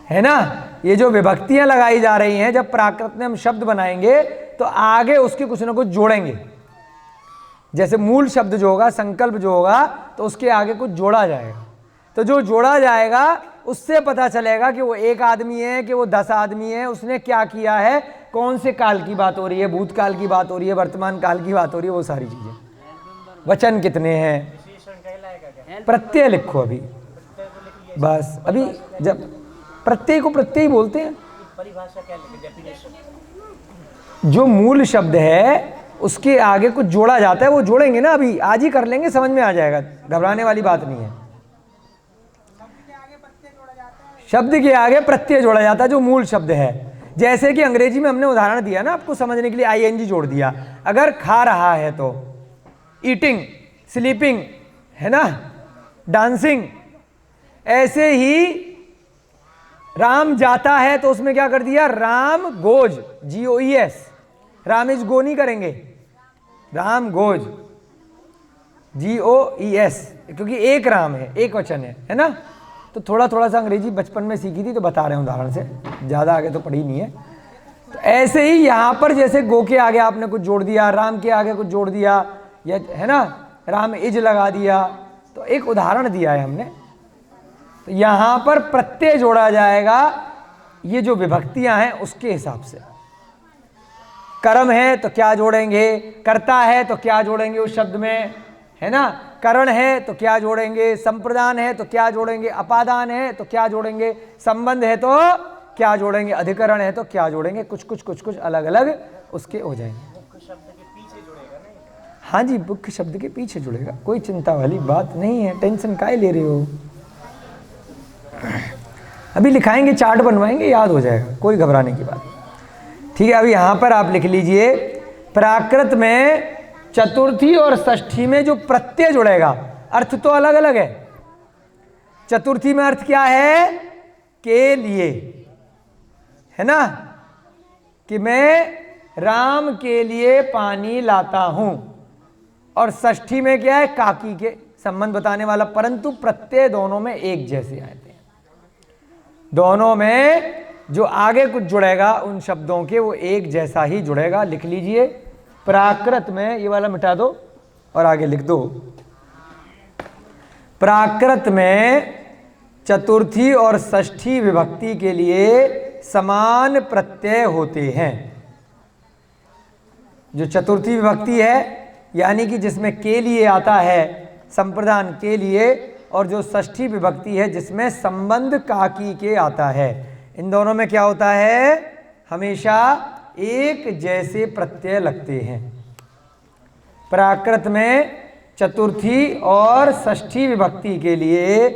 है ना। ये जो विभक्तियां लगाई जा रही हैं, जब प्राकृत में हम शब्द बनाएंगे तो आगे उसके कुछ ना कुछ जोड़ेंगे। जैसे मूल शब्द जो होगा, संकल्प जो होगा, तो उसके आगे कुछ जोड़ा जाएगा। तो जो जोड़ा जाएगा उससे पता चलेगा कि वो एक आदमी है कि वो 10 आदमी है, उसने क्या किया है, कौन से काल की बात हो रही है, भूतकाल की बात हो रही है, वर्तमान काल की बात हो रही है, वो सारी चीजें। वचन कितने हैं, प्रत्यय लिखो अभी बस। अभी जब प्रत्यय को प्रत्यय बोलते हैं, जो मूल शब्द है उसके आगे कुछ जोड़ा जाता है, वो जोड़ेंगे ना, अभी आज ही कर लेंगे, समझ में आ जाएगा, घबराने वाली बात नहीं है। शब्द के आगे प्रत्यय जोड़ा जाता है, जो मूल शब्द है। जैसे कि अंग्रेजी में हमने उदाहरण दिया ना आपको समझने के लिए, आईएनजी जोड़ दिया। अगर खा रहा है तो ईटिंग, स्लीपिंग, है ना, डांसिंग। ऐसे ही राम जाता है तो उसमें क्या कर दिया, Ram goes, GOES। Ram is go नहीं करेंगे, राम गोज, GOES, क्योंकि एक राम है, एक वचन है ना। तो थोड़ा थोड़ा सा अंग्रेजी बचपन में सीखी थी तो बता रहे हैं उदाहरण से, ज़्यादा आगे तो पढ़ी नहीं है। तो ऐसे ही यहाँ पर जैसे गो के आगे आपने कुछ जोड़ दिया, राम के आगे कुछ जोड़ दिया, या है ना, राम इज लगा दिया, तो एक उदाहरण दिया है हमने। तो यहाँ पर प्रत्यय जोड़ा जाएगा, ये जो विभक्तियां हैं उसके हिसाब से। कर्म है तो क्या जोड़ेंगे, करता है तो क्या जोड़ेंगे उस शब्द में, है ना। करण है तो क्या जोड़ेंगे, संप्रदान है तो क्या जोड़ेंगे, अपादान है तो क्या जोड़ेंगे, संबंध है तो क्या जोड़ेंगे, अधिकरण है तो क्या जोड़ेंगे। कुछ कुछ कुछ कुछ अलग अलग उसके हो जाएंगे। हाँ जी, मुख्य शब्द के पीछे जुड़ेगा, कोई चिंता वाली बात नहीं है, टेंशन काहे ले रहे हो। अभी लिखाएंगे, चार्ट बनवाएंगे, याद हो जाएगा, कोई घबराने की बात। ठीक है, अभी यहाँ पर आप लिख लीजिए, प्राकृत में चतुर्थी और षष्ठी में जो प्रत्यय जुड़ेगा, अर्थ तो अलग अलग है। चतुर्थी में अर्थ क्या है, के लिए, है ना, कि मैं राम के लिए पानी लाता हूं। और षष्ठी में क्या है, काकी के संबंध बताने वाला, परंतु प्रत्यय दोनों में एक जैसे आते हैं। दोनों में जो आगे कुछ जुड़ेगा उन शब्दों के वो एक जैसा ही जुड़ेगा। लिख लीजिए, प्राकृत में ये वाला मिटा दो और आगे लिख दो। प्राकृत में चतुर्थी और षष्ठी विभक्ति के लिए समान प्रत्यय होते हैं। जो चतुर्थी विभक्ति है यानी कि जिसमें के लिए आता है, संप्रदान के लिए, और जो षष्ठी विभक्ति है जिसमें संबंध काकी के आता है, इन दोनों में क्या होता है, हमेशा एक जैसे प्रत्यय लगते हैं। प्राकृत में चतुर्थी और षष्ठी विभक्ति के लिए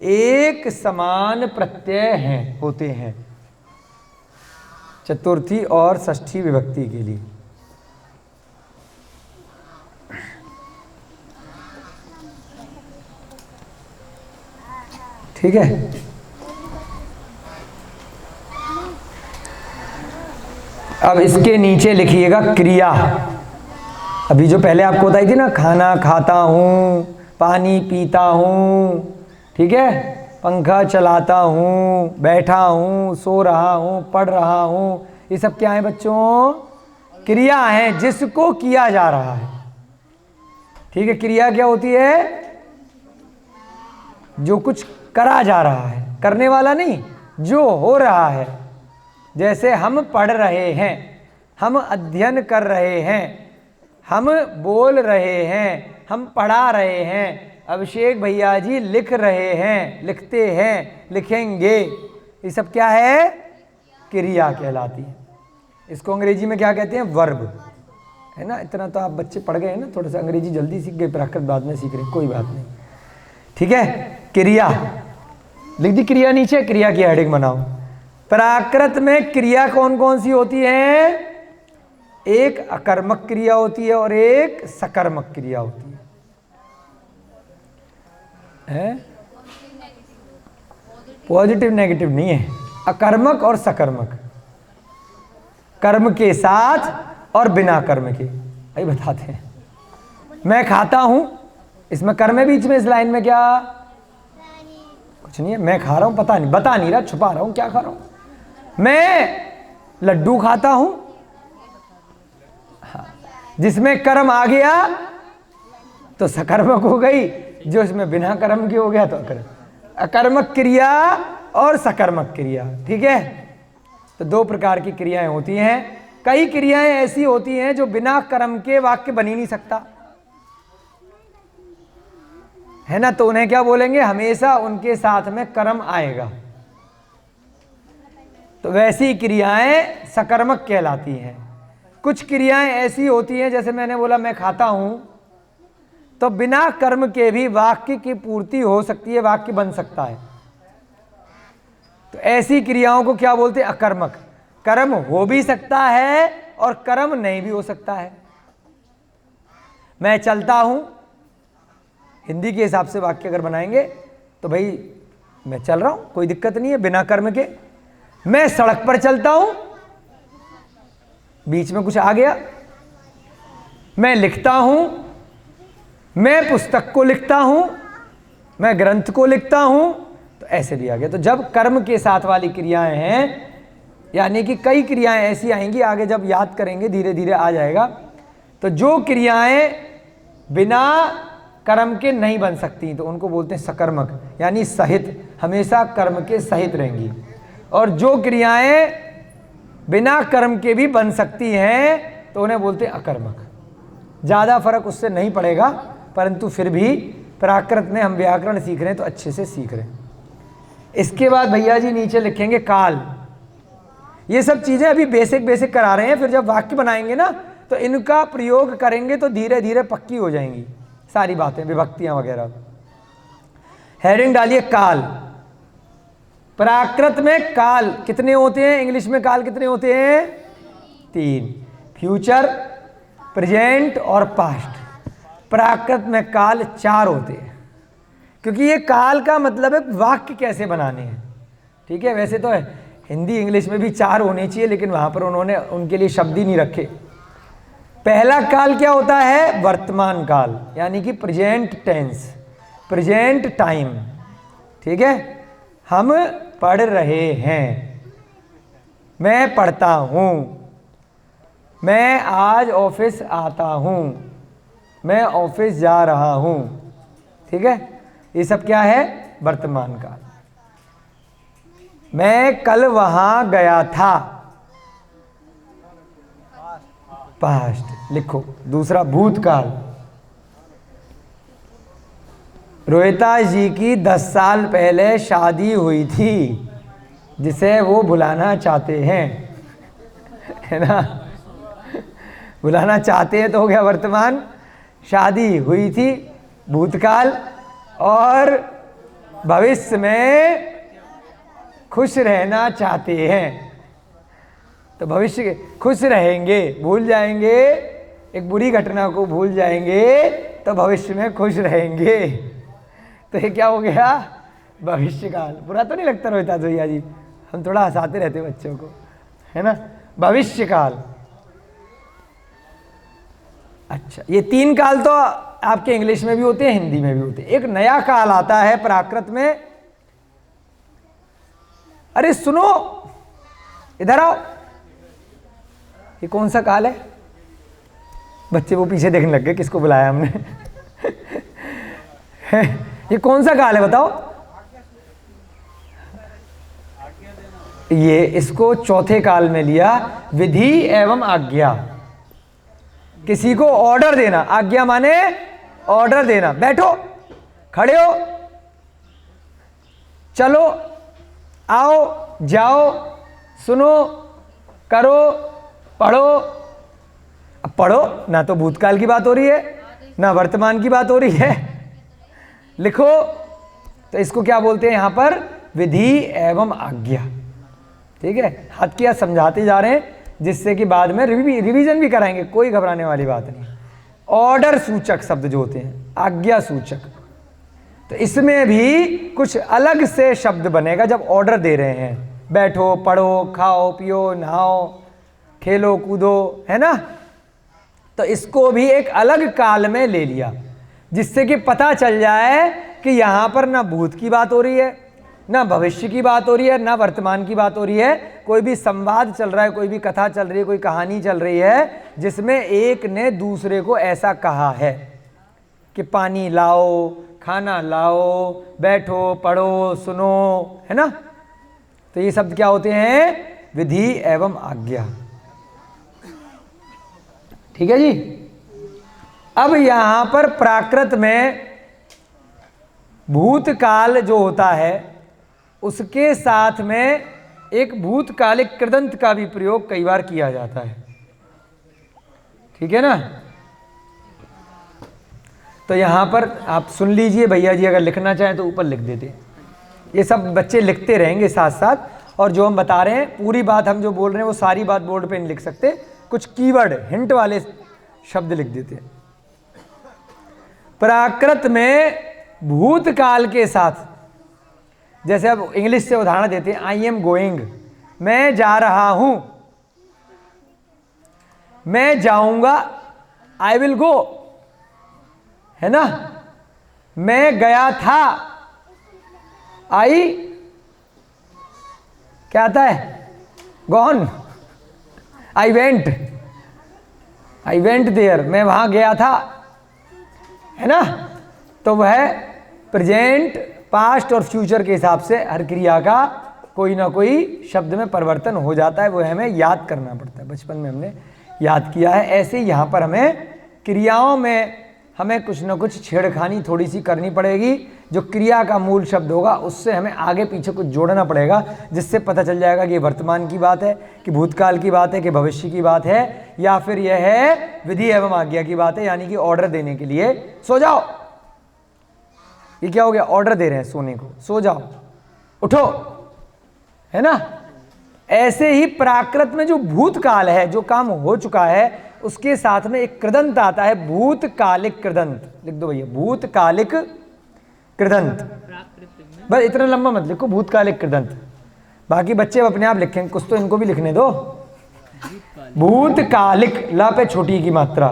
एक समान प्रत्यय हैं, होते हैं, चतुर्थी और षष्ठी विभक्ति के लिए। ठीक है। अब इसके नीचे लिखिएगा क्रिया। अभी जो पहले आपको बताई थी ना, खाना खाता हूँ, पानी पीता हूँ, ठीक है, पंखा चलाता हूँ, बैठा हूँ, सो रहा हूँ, पढ़ रहा हूँ, ये सब क्या है बच्चों, क्रिया है जिसको किया जा रहा है। ठीक है, क्रिया क्या होती है, जो कुछ करा जा रहा है, करने वाला नहीं, जो हो रहा है। जैसे हम पढ़ रहे हैं, हम अध्ययन कर रहे हैं, हम बोल रहे हैं, हम पढ़ा रहे हैं, अभिषेक भैया जी लिख रहे हैं, लिखते हैं, लिखेंगे, ये सब क्या है, क्रिया कहलाती है। इसको अंग्रेजी में क्या कहते हैं, वर्ब, है ना। इतना तो आप बच्चे पढ़ गए हैं ना, थोड़ा सा अंग्रेजी जल्दी सीख गए, प्राकृत बाद में सीख रहे, कोई बात नहीं। ठीक है, क्रिया लिख दी, क्रिया नीचे, क्रिया की हेडिंग बनाओ। प्राकृत में क्रिया कौन कौन सी होती है, एक अकर्मक क्रिया होती है और एक सकर्मक क्रिया होती है। पॉजिटिव नेगेटिव नहीं है, अकर्मक और सकर्मक, कर्म के साथ और बिना कर्म के। अभी बताते हैं। मैं खाता हूं, इसमें कर्म है बीच में, इस लाइन में क्या, कुछ नहीं है, मैं खा रहा हूं, पता नहीं, बता नहीं रहा, छुपा रहा हूं क्या खा रहा हूं। मैं लड्डू खाता हूं, हाँ, जिसमें कर्म आ गया तो सकर्मक हो गई, जो इसमें बिना कर्म के हो गया तो अकर्मक क्रिया और सकर्मक क्रिया। ठीक है, तो दो प्रकार की क्रियाएं होती हैं। कई क्रियाएं ऐसी होती हैं जो बिना कर्म के वाक्य बन ही नहीं सकता, है ना, तो उन्हें क्या बोलेंगे, हमेशा उनके साथ में कर्म आएगा, तो वैसी क्रियाएं सकर्मक कहलाती हैं। कुछ क्रियाएं ऐसी होती हैं, जैसे मैंने बोला मैं खाता हूं, तो बिना कर्म के भी वाक्य की पूर्ति हो सकती है, वाक्य बन सकता है, तो ऐसी क्रियाओं को क्या बोलते हैं, अकर्मक। कर्म हो भी सकता है और कर्म नहीं भी हो सकता है। मैं चलता हूं, हिंदी के हिसाब से वाक्य अगर बनाएंगे तो भाई मैं चल रहा हूं, कोई दिक्कत नहीं है, बिना कर्म के। मैं सड़क पर चलता हूं, बीच में कुछ आ गया। मैं लिखता हूं, मैं पुस्तक को लिखता हूं, मैं ग्रंथ को लिखता हूं, तो ऐसे भी आ गया। तो जब कर्म के साथ वाली क्रियाएं हैं, यानी कि कई क्रियाएं ऐसी आएंगी, आगे जब याद करेंगे धीरे धीरे आ जाएगा। तो जो क्रियाएं बिना कर्म के नहीं बन सकती तो उनको बोलते हैं सकर्मक, यानी सहित, हमेशा कर्म के सहित रहेंगी। और जो क्रियाएं बिना कर्म के भी बन सकती हैं तो उन्हें बोलते हैं अकर्मक। ज़्यादा फर्क उससे नहीं पड़ेगा, परंतु फिर भी प्राकृत में हम व्याकरण सीख रहे हैं तो अच्छे से सीख रहे हैं। इसके बाद भैया जी नीचे लिखेंगे काल। ये सब चीज़ें अभी बेसिक करा रहे हैं, फिर जब वाक्य बनाएंगे ना तो इनका प्रयोग करेंगे तो धीरे धीरे पक्की हो जाएंगी सारी बातें, विभक्तियां वगैरह। हेडिंग डालिए काल। प्राकृत में काल कितने होते हैं, इंग्लिश में काल कितने होते हैं, 3, फ्यूचर, प्रेजेंट और पास्ट। प्राकृत में काल 4 होते हैं, क्योंकि ये काल का मतलब है वाक्य कैसे बनाने हैं। ठीक है, वैसे तो हिंदी इंग्लिश में भी 4 होने चाहिए, लेकिन वहाँ पर उन्होंने उनके लिए शब्द ही नहीं रखे। पहला काल क्या होता है? वर्तमान काल, यानी कि प्रेजेंट टेंस, प्रेजेंट टाइम। ठीक है, हम पढ़ रहे हैं, मैं पढ़ता हूँ, मैं आज ऑफिस आता हूँ, मैं ऑफिस जा रहा हूँ। ठीक है, ये सब क्या है? वर्तमान काल। मैं कल वहाँ गया था, पास्ट लिखो। दूसरा भूतकाल, रोहिता जी की 10 साल पहले शादी हुई थी जिसे वो भुलाना चाहते हैं, है ना? भुलाना चाहते हैं तो हो गया वर्तमान, शादी हुई थी भूतकाल, और भविष्य में खुश रहना चाहते हैं तो भविष्य के खुश रहेंगे, भूल जाएंगे, एक बुरी घटना को भूल जाएंगे तो भविष्य में खुश रहेंगे। तो ये क्या हो गया? भविष्य काल। बुरा तो नहीं लगता रोहिता भैया जी? हम थोड़ा हंसाते रहते बच्चों को, है ना? भविष्य काल। अच्छा, ये 3 काल तो आपके इंग्लिश में भी होते हैं, हिंदी में भी होते हैं। एक नया काल आता है प्राकृत में। अरे सुनो, इधर आओ, ये कौन सा काल है? बच्चे वो पीछे देखने लग गए, किसको बुलाया हमने? ये कौन सा काल है बताओ? ये इसको चौथे काल में लिया, विधि एवं आज्ञा। किसी को ऑर्डर देना, आज्ञा माने ऑर्डर देना। बैठो, खड़े हो, चलो, आओ, जाओ, सुनो, करो, पढ़ो। अब पढ़ो, ना तो भूतकाल की बात हो रही है ना वर्तमान की बात हो रही है। लिखो, तो इसको क्या बोलते हैं यहां पर? विधि एवं आज्ञा। ठीक है, हाथ किया समझाते जा रहे हैं, जिससे कि बाद में रिवीजन भी कराएंगे, कोई घबराने वाली बात नहीं। ऑर्डर सूचक शब्द जो होते हैं, आज्ञा सूचक, तो इसमें भी कुछ अलग से शब्द बनेगा जब ऑर्डर दे रहे हैं। बैठो, पढ़ो, खाओ, पियो, नहाओ, खेलो, कूदो, है ना? तो इसको भी एक अलग काल में ले लिया, जिससे कि पता चल जाए कि यहां पर ना भूत की बात हो रही है, ना भविष्य की बात हो रही है, ना वर्तमान की बात हो रही है। कोई भी संवाद चल रहा है, कोई भी कथा चल रही है, कोई कहानी चल रही है, जिसमें एक ने दूसरे को ऐसा कहा है कि पानी लाओ, खाना लाओ, बैठो, पढ़ो, सुनो, है ना? तो ये शब्द क्या होते हैं? विधि एवं आज्ञा। ठीक है जी। अब यहां पर प्राकृत में भूतकाल जो होता है, उसके साथ में एक भूतकालिक कृदंत का भी प्रयोग कई बार किया जाता है। ठीक है ना? तो यहां पर आप सुन लीजिए, भैया जी अगर लिखना चाहें तो ऊपर लिख देते। ये सब बच्चे लिखते रहेंगे साथ साथ, और जो हम बता रहे हैं पूरी बात हम जो बोल रहे हैं वो सारी बात बोर्ड पे नहीं लिख सकते, कुछ कीवर्ड हिंट वाले शब्द लिख देते हैं। प्राकृत में भूतकाल के साथ, जैसे अब इंग्लिश से उदाहरण देते हैं, आई एम गोइंग, मैं जा रहा हूं, मैं जाऊंगा, आई विल गो, है ना? मैं गया था, आई क्या आता है? गॉन। आई वेंट देयर, मैं वहां गया था, है ना? तो वह प्रेजेंट, पास्ट और फ्यूचर के हिसाब से हर क्रिया का कोई ना कोई शब्द में परिवर्तन हो जाता है, वो हमें याद करना पड़ता है। बचपन में हमने याद किया है। ऐसे ही यहाँ पर हमें क्रियाओं में हमें कुछ ना कुछ छेड़खानी थोड़ी सी करनी पड़ेगी। जो क्रिया का मूल शब्द होगा उससे हमें आगे पीछे कुछ जोड़ना पड़ेगा, जिससे पता चल जाएगा कि ये वर्तमान की बात है, कि भूतकाल की बात है, कि भविष्य की बात है, या फिर यह है विधि एवं आज्ञा की बात है, यानी कि ऑर्डर देने के लिए। सो जाओ, ये क्या हो गया? ऑर्डर दे रहे हैं सोने को, सो जाओ, उठो, है ना? ऐसे ही प्राकृत में जो भूतकाल है, जो काम हो चुका है, उसके साथ में एक कृदंत आता है, भूतकालिक कृदंत। लिख दो भैया, भूतकालिक कृदंत। बस इतना लंबा मत लिखो, भूतकालिक कृदंत। बाकी बच्चे अपने आप लिखेंगे, कुछ तो इनको भी लिखने दो। भूतकालिक, ला पे छोटी की मात्रा।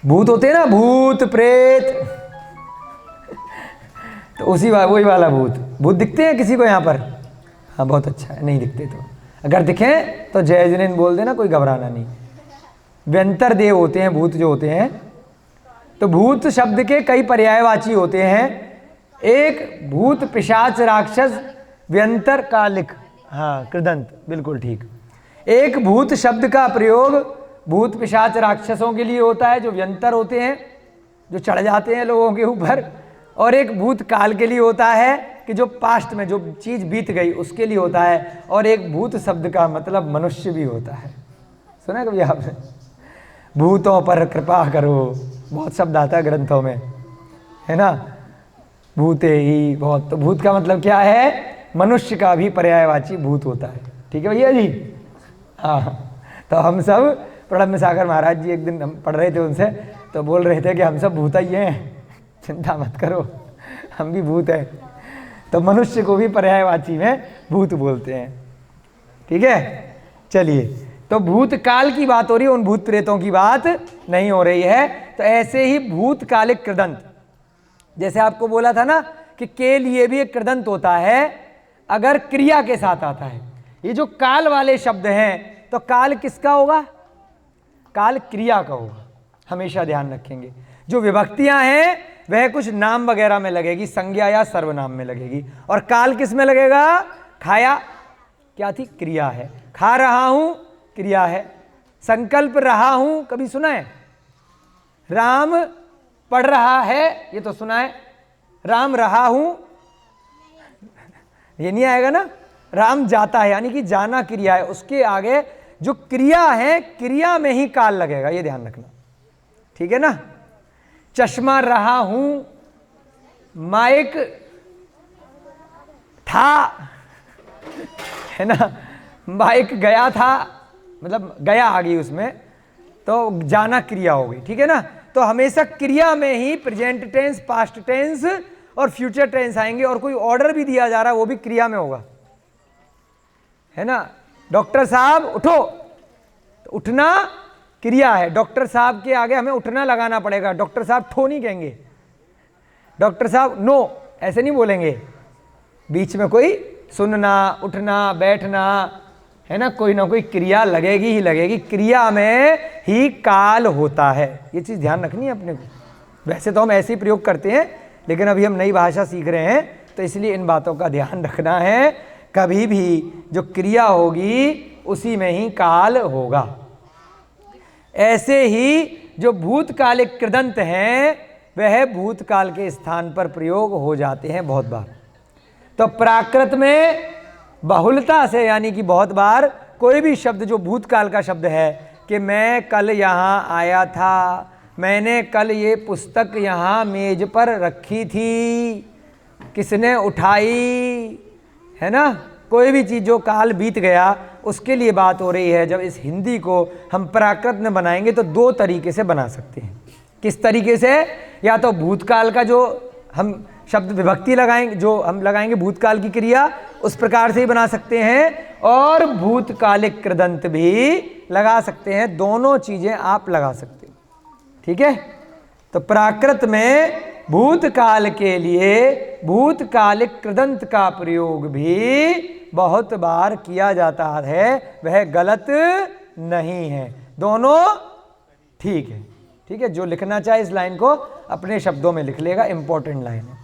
भूत होते हैं ना, भूत प्रेत, तो वही वाला भूत। भूत दिखते हैं किसी को यहाँ पर? हाँ बहुत अच्छा है, नहीं दिखते तो अगर दिखें तो जय जिनेन बोल देना, कोई घबराना नहीं। व्यंतर देव होते हैं भूत जो होते हैं। तो भूत शब्द के कई पर्यायवाची होते हैं। एक भूत, पिशाच, राक्षस, व्यंतर, कालिक, हाँ कृदंत, बिल्कुल ठीक। एक भूत शब्द का प्रयोग भूत पिशाच राक्षसों के लिए होता है, जो व्यंतर होते हैं, जो चढ़ जाते हैं लोगों के ऊपर। और एक भूत काल के लिए होता है कि जो पास्ट में जो चीज़ बीत गई उसके लिए होता है। और एक भूत शब्द का मतलब मनुष्य भी होता है। सुना कभी आपने? भूतों पर कृपा करो, बहुत शब्द आता है ग्रंथों में, है ना। भूते ही बहुत, तो भूत का मतलब क्या है? मनुष्य का भी पर्यायवाची भूत होता है। ठीक है भैया जी? हाँ, तो हम सब प्रणब सागर महाराज जी एक दिन हम पढ़ रहे थे उनसे, तो बोल रहे थे कि हम सब भूत ही हैं, चिंता मत करो, हम भी भूत हैं। तो मनुष्य को भी पर्यायवाची में भूत बोलते हैं। ठीक है, चलिए, तो भूतकाल की बात हो रही है, उन भूत प्रेतों की बात नहीं हो रही है। तो ऐसे ही भूतकालिक कृदंत, जैसे आपको बोला था ना कि के लिए भी एक कृदंत होता है अगर क्रिया के साथ आता है। ये जो काल वाले शब्द हैं, तो काल किसका होगा? काल क्रिया का होगा, हमेशा ध्यान रखेंगे। जो विभक्तियां हैं वह कुछ नाम वगैरह में लगेगी, संज्ञा या सर्वनाम में लगेगी। और काल किस में लगेगा? खाया क्या थी? क्रिया है। खा रहा हूं, क्रिया है। संकल्प रहा हूं, कभी सुना है? राम पढ़ रहा है, ये तो सुना है। राम रहा हूं, ये नहीं आएगा ना। राम जाता है, यानी कि जाना क्रिया है, उसके आगे जो क्रिया है, क्रिया में ही काल लगेगा, ये ध्यान रखना। ठीक है ना। चश्मा रहा हूं, माइक था, है ना, माइक गया था, मतलब गया आ गई उसमें, तो जाना क्रिया होगी। ठीक है ना। तो हमेशा क्रिया में ही प्रेजेंट टेंस, पास्ट टेंस और फ्यूचर टेंस आएंगे। और कोई ऑर्डर भी दिया जा रहा है वो भी क्रिया में होगा, है ना। डॉक्टर साहब उठो, तो उठना क्रिया है। डॉक्टर साहब के आगे हमें उठना लगाना पड़ेगा। डॉक्टर साहब ठो नहीं कहेंगे, डॉक्टर साहब नो ऐसे नहीं बोलेंगे। बीच में कोई सुनना, उठना, बैठना, है ना, कोई ना कोई क्रिया लगेगी ही लगेगी। क्रिया में ही काल होता है, ये चीज़ ध्यान रखनी है अपने को। वैसे तो हम ऐसे ही प्रयोग करते हैं, लेकिन अभी हम नई भाषा सीख रहे हैं, तो इसलिए इन बातों का ध्यान रखना है। कभी भी जो क्रिया होगी उसी में ही काल होगा। ऐसे ही जो भूतकालिक कृदंत हैं वह भूतकाल के स्थान पर प्रयोग हो जाते हैं बहुत बार। तो प्राकृत में बहुलता से, यानी कि बहुत बार कोई भी शब्द जो भूतकाल का शब्द है, कि मैं कल यहाँ आया था, मैंने कल ये पुस्तक यहाँ मेज पर रखी थी, किसने उठाई, है ना, कोई भी चीज़ जो काल बीत गया उसके लिए बात हो रही है। जब इस हिंदी को हम प्राकृत में बनाएंगे तो दो तरीके से बना सकते हैं। किस तरीके से? या तो भूतकाल का जो हम शब्द विभक्ति लगाएंगे, जो हम लगाएंगे भूतकाल की क्रिया, उस प्रकार से ही बना सकते हैं। और भूतकालिक कृदंत भी लगा सकते हैं, दोनों चीज़ें आप लगा सकते हैं। ठीक है। तो प्राकृत में भूतकाल के लिए भूतकालिक कृदंत का प्रयोग भी बहुत बार किया जाता है, वह गलत नहीं है, दोनों ठीक है। ठीक है, जो लिखना चाहे इस लाइन को अपने शब्दों में लिख लेगा, इंपॉर्टेंट लाइन है।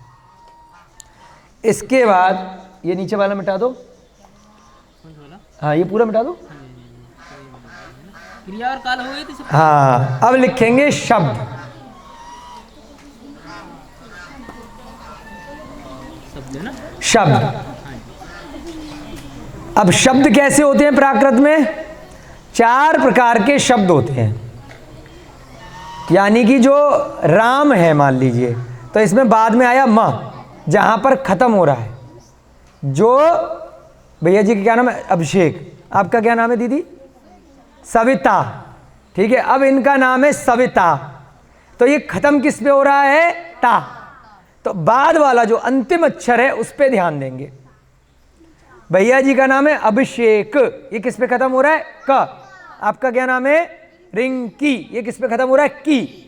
इसके बाद ये नीचे वाला मिटा दो, हाँ ये पूरा मिटा दो। क्रिया और काल हो गई तो हाँ, अब लिखेंगे शब्द। शब्द ना, शब्द। अब शब्द कैसे होते हैं प्राकृत में? चार प्रकार के शब्द होते हैं। यानी कि जो राम है मान लीजिए, तो इसमें बाद में आया म, जहां पर खत्म हो रहा है। जो भैया जी का क्या नाम है? अभिषेक। आपका क्या नाम है दीदी? सविता। ठीक है, अब इनका नाम है सविता, तो ये खत्म किस पे हो रहा है? ता। तो बाद वाला जो अंतिम अक्षर है उस पे ध्यान देंगे। भैया जी का नाम है अभिषेक, ये किस पे खत्म हो रहा है? क। आपका क्या नाम है? रिंकी, ये किस पे खत्म हो रहा है? की।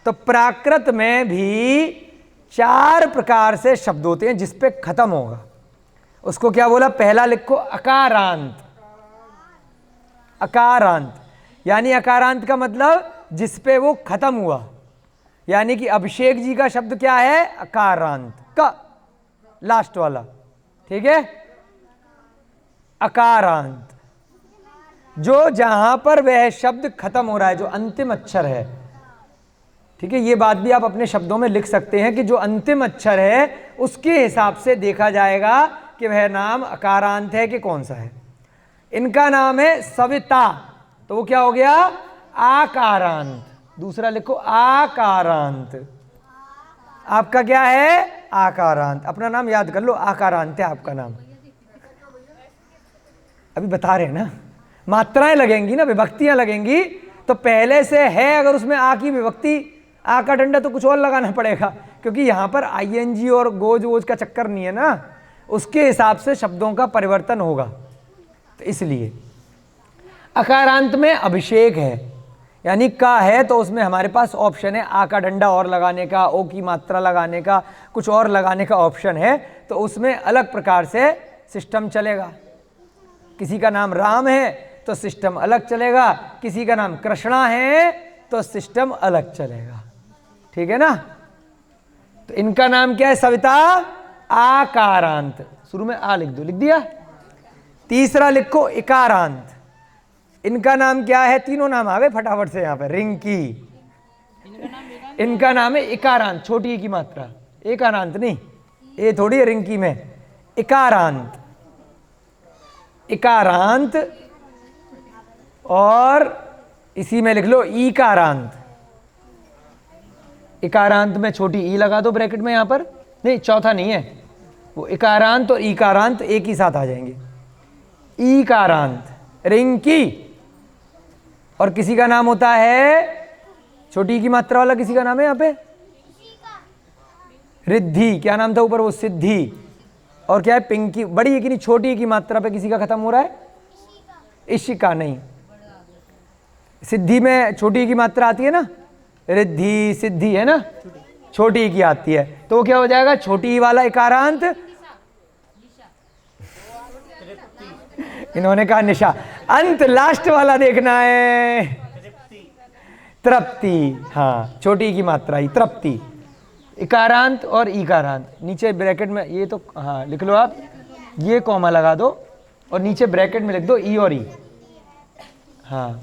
तो प्राकृत में भी 4 प्रकार से शब्द होते हैं जिस पे खत्म होगा, उसको क्या बोला? पहला लिखो अकारांत। अकारांत यानी अकारांत का मतलब जिस पे वो खत्म हुआ, यानी कि अभिषेक जी का शब्द क्या है? अकारांत का, लास्ट वाला, ठीक है? अकारांत जो जहां पर वह शब्द खत्म हो रहा है, जो अंतिम अक्षर है, ठीक है? ये बात भी आप अपने शब्दों में लिख सकते हैं कि जो अंतिम अक्षर है उसके हिसाब से देखा जाएगा कि वह नाम अकारांत है कि कौन सा है। इनका नाम है सविता, तो वो क्या हो गया? आकारांत। दूसरा लिखो आकारांत। आपका क्या है? आकारांत। अपना नाम याद कर लो, आकारांत है आपका नाम। अभी बता रहे हैं ना, मात्राएं लगेंगी ना, विभक्तियां लगेंगी, तो पहले से है अगर उसमें आ की विभक्ति, आ का डंडा, तो कुछ और लगाना पड़ेगा, क्योंकि यहां पर आईएनजी और गोज वोज का चक्कर नहीं है ना, उसके हिसाब से शब्दों का परिवर्तन होगा। तो इसलिए अकारांत में अभिषेक है, यानी का है, तो उसमें हमारे पास ऑप्शन है आ का डंडा और लगाने का, ओ की मात्रा लगाने का, कुछ और लगाने का ऑप्शन है, तो उसमें अलग प्रकार से सिस्टम चलेगा। किसी का नाम राम है तो सिस्टम अलग चलेगा, किसी का नाम कृष्णा है तो सिस्टम अलग चलेगा, ठीक है ना? तो इनका नाम क्या है? सविता आकारांत। शुरू में आ लिख दो, लिख दिया। तीसरा लिखो इकारांत। इनका नाम क्या है? तीनों नाम आ गए फटाफट से यहां पर। रिंकी, इनका नाम है इकारांत, छोटी की मात्रा, एकारांत नहीं, ये थोड़ी है रिंकी में। इकारांत, इकारांत, और इसी में लिख लो ईकारांत। इकारांत में छोटी ई लगा दो ब्रैकेट में, यहां पर नहीं, चौथा नहीं है वो। इकारांत और ईकारांत एक ही साथ आ जाएंगे। ईकारांत, रिंकी। और किसी का नाम होता है छोटी की मात्रा वाला, किसी का नाम है यहां पे रिद्धि। क्या नाम था ऊपर? वो सिद्धि। और क्या है? पिंकी। बड़ी है कि नहीं? छोटी की मात्रा पे किसी का खत्म हो रहा है? इशिका नहीं, सिद्धि में छोटी की मात्रा आती है ना, रिद्धि सिद्धि है ना, छोटी की आती है, तो वो क्या हो जाएगा? छोटी वाला इकारांत। इन्होंने कहा निशा, अंत लास्ट वाला देखना है, तृप्ति। हाँ, छोटी की मात्रा ही, तृप्ति। इकारांत और ईकारांत। नीचे ब्रैकेट में ये तो हाँ लिख लो आप, ये कॉमा लगा दो और नीचे ब्रैकेट में लिख दो ई और ई। हाँ,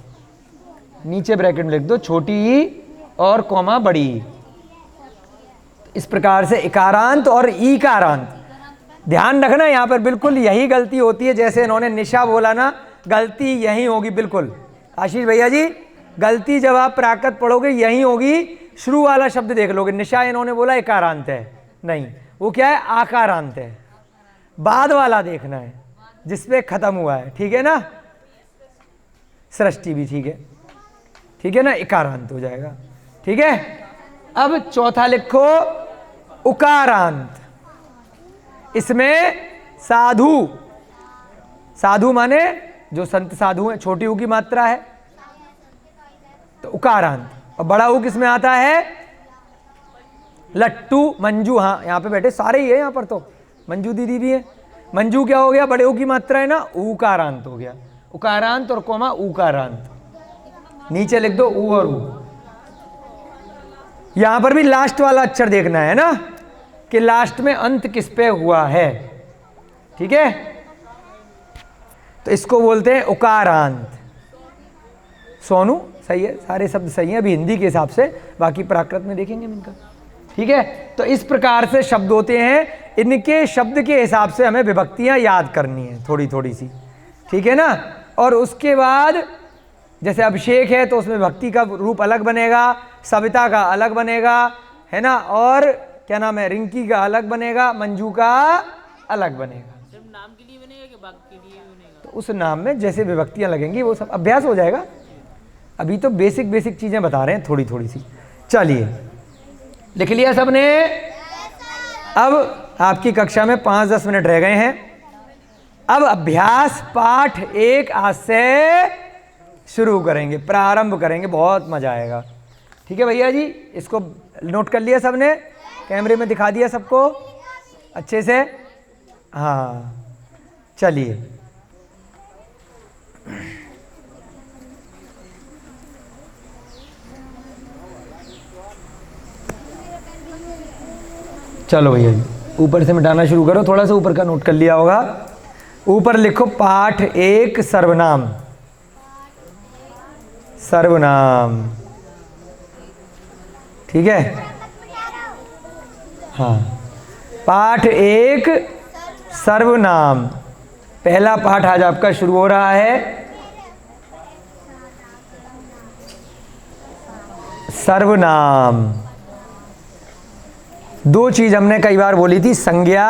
नीचे ब्रैकेट में लिख दो छोटी ई और कॉमा बड़ी ई। इस प्रकार से इकारांत और ईकारांत। ध्यान रखना यहाँ पर बिल्कुल यही गलती होती है, जैसे इन्होंने निशा बोला ना, गलती यही होगी बिल्कुल। आशीष भैया जी, गलती जब आप प्राकृत पढ़ोगे यही होगी। शुरू वाला शब्द देख लोगे, निशा इन्होंने बोला इकारांत है, नहीं, वो क्या है? आकारांत है। बाद वाला देखना है जिसपे खत्म हुआ है, ठीक है ना? सृष्टि भी ठीक है, ठीक है ना? इकारांत हो जाएगा, ठीक है? अब चौथा लिखो उकारांत। इसमें साधु, साधु माने जो संत साधु हैं, छोटी ऊ की मात्रा है तो उकारांत। और बड़ा ऊ किसमें आता है? लट्टू, मंजू। हाँ, यहाँ पे बैठे सारे ही है, यहाँ पर तो मंजू दीदी भी है। मंजू क्या हो गया? बड़े ऊ की मात्रा है ना, ऊकारांत हो गया। उकारांत और कोमा ऊकारांत। नीचे लिख दो ऊ और ऊ। यहां पर भी लास्ट वाला अक्षर देखना है ना, कि लास्ट में अंत किस पे हुआ है, ठीक है? तो इसको बोलते हैं उकारांत। सोनू सही है, सारे शब्द सही हैं अभी हिंदी के हिसाब से, बाकी प्राकृत में देखेंगे हम इनका, ठीक है? तो इस प्रकार से शब्द होते हैं, इनके शब्द के हिसाब से हमें विभक्तियां याद करनी है थोड़ी थोड़ी सी, ठीक है ना? और उसके बाद जैसे अभिषेक है तो उसमें विभक्ति का रूप अलग बनेगा, सविता का अलग बनेगा, है ना? और क्या नाम है? रिंकी का अलग बनेगा, मंजू का अलग बनेगा। सिर्फ नाम के लिए बनेगा कि बाकी के लिए बनेगा? तो उस नाम में जैसे विभक्तियां लगेंगी वो सब अभ्यास हो जाएगा। अभी तो बेसिक बेसिक चीजें बता रहे हैं थोड़ी थोड़ी सी। चलिए, लिख लिया सबने? अब आपकी कक्षा में 5-10 मिनट रह गए हैं। अब अभ्यास पाठ 1 आज से शुरू करेंगे, प्रारंभ करेंगे, बहुत मजा आएगा। ठीक है भैया जी, इसको नोट कर लिया सबने? कैमरे में दिखा दिया सबको अच्छे से? हाँ चलिए। चलो भैया जी, ऊपर से मिटाना शुरू करो, थोड़ा सा ऊपर का नोट कर लिया होगा। ऊपर लिखो पाठ 1 सर्वनाम। सर्वनाम, ठीक है? हाँ, पाठ 1 सर्वनाम। पहला पाठ आज आपका शुरू हो रहा है। सर्वनाम। दो चीज हमने कई बार बोली थी, संज्ञा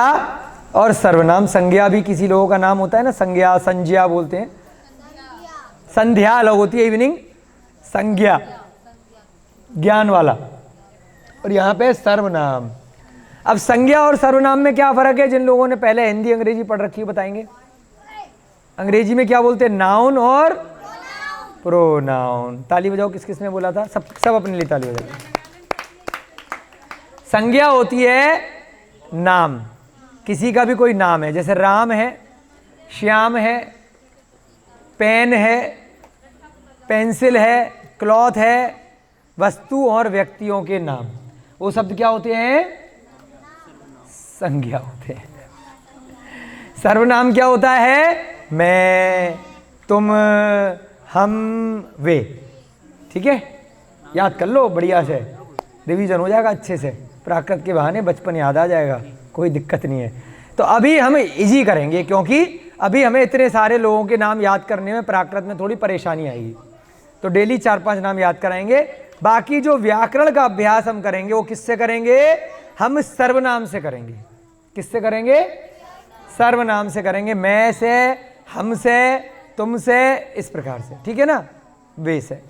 और सर्वनाम। संज्ञा भी किसी लोगों का नाम होता है ना, संज्ञा संज्ञा बोलते हैं। संध्या अलग होती है, इवनिंग। संज्ञा ज्ञान वाला, और यहाँ पे सर्वनाम। अब संज्ञा और सर्वनाम में क्या फर्क है? जिन लोगों ने पहले हिंदी अंग्रेजी पढ़ रखी है बताएंगे। अंग्रेजी में क्या बोलते हैं? नाउन और प्रोनाउन। ताली बजाओ, किस किसने बोला था? सब अपने लिए ताली बजाओ। संज्ञा होती है नाम, किसी का भी कोई नाम है, जैसे राम है, श्याम है, पेन है, पेंसिल है, क्लॉथ है, वस्तु और व्यक्तियों के नाम, वो शब्द क्या होते हैं? संज्ञा होते हैं। सर्वनाम क्या होता है? मैं, तुम, हम, वे। ठीक है, याद कर लो, बढ़िया से रिवीजन हो जाएगा अच्छे से। प्राकृत के बहाने बचपन याद आ जाएगा, कोई दिक्कत नहीं है। तो अभी हम इजी करेंगे, क्योंकि अभी हमें इतने सारे लोगों के नाम याद करने में प्राकृत में थोड़ी परेशानी आएगी। तो डेली 4-5 नाम याद कराएंगे। बाकी जो व्याकरण का अभ्यास हम करेंगे वो किससे करेंगे? हम सर्वनाम से करेंगे। किससे करेंगे? सर्वनाम से करेंगे। मैं से, हमसे, तुमसे, इस प्रकार से। ठीक है ना? वे से।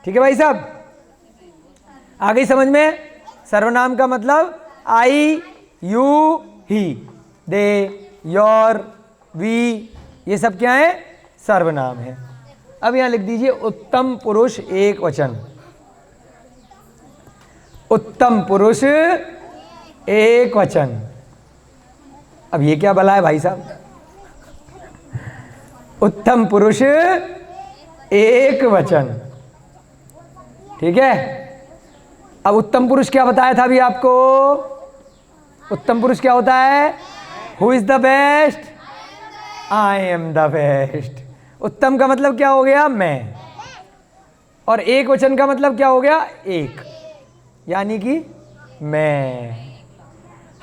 ठीक है भाई साहब, आ गई समझ में? सर्वनाम का मतलब I, you, he, they, your, we, ये सब क्या है? सर्वनाम है। अब यहां लिख दीजिए उत्तम पुरुष एक वचन। उत्तम पुरुष एक वचन। अब ये क्या भला है भाई साहब? उत्तम पुरुष एक वचन। ठीक है, अब उत्तम पुरुष क्या बताया था अभी आपको? उत्तम पुरुष क्या होता है? Who is the best? I am the best. उत्तम का मतलब क्या हो गया? मैं। और एक वचन का मतलब क्या हो गया? एक, यानी कि मैं।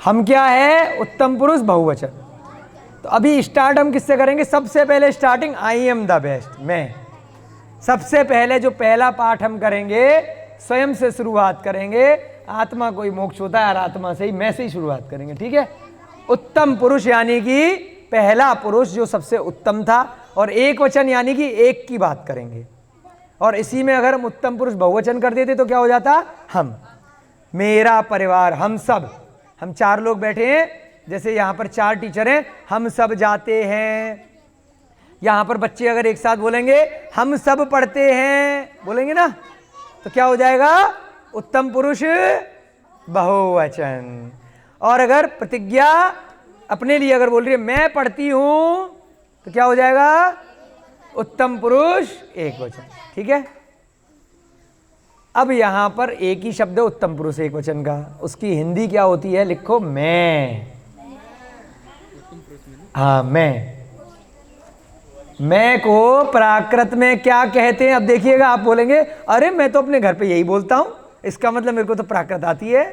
हम क्या है? उत्तम पुरुष बहुवचन। तो अभी स्टार्ट हम किससे करेंगे? सबसे पहले starting I am the best, मैं। सबसे पहले जो पहला पाठ हम करेंगे, स्वयं से शुरुआत करेंगे। आत्मा कोई मोक्ष होता है और आत्मा से ही, मैं से ही शुरुआत करेंगे। ठीक है, उत्तम पुरुष यानी कि पहला पुरुष जो सबसे उत्तम था, और एक वचन यानी कि एक की बात करेंगे। और इसी में अगर हम उत्तम पुरुष बहुवचन कर देते तो क्या हो जाता? हम, मेरा परिवार, हम सब। हम 4 लोग बैठे हैं, जैसे यहाँ पर 4 टीचर हैं, हम सब जाते हैं। यहाँ पर बच्चे अगर एक साथ बोलेंगे हम सब पढ़ते हैं, बोलेंगे ना, तो क्या हो जाएगा? उत्तम पुरुष बहुवचन। और अगर प्रतिज्ञा अपने लिए अगर बोल रही है मैं पढ़ती हूं, तो क्या हो जाएगा? उत्तम पुरुष एक वचन। ठीक है, अब यहां पर एक ही शब्द है उत्तम पुरुष एक वचन का, उसकी हिंदी क्या होती है? लिखो मैं। हाँ, मैं को प्राकृत में क्या कहते हैं? अब देखिएगा, आप बोलेंगे अरे मैं तो अपने घर पे यही बोलता हूं, इसका मतलब मेरे को तो प्राकृत आती है।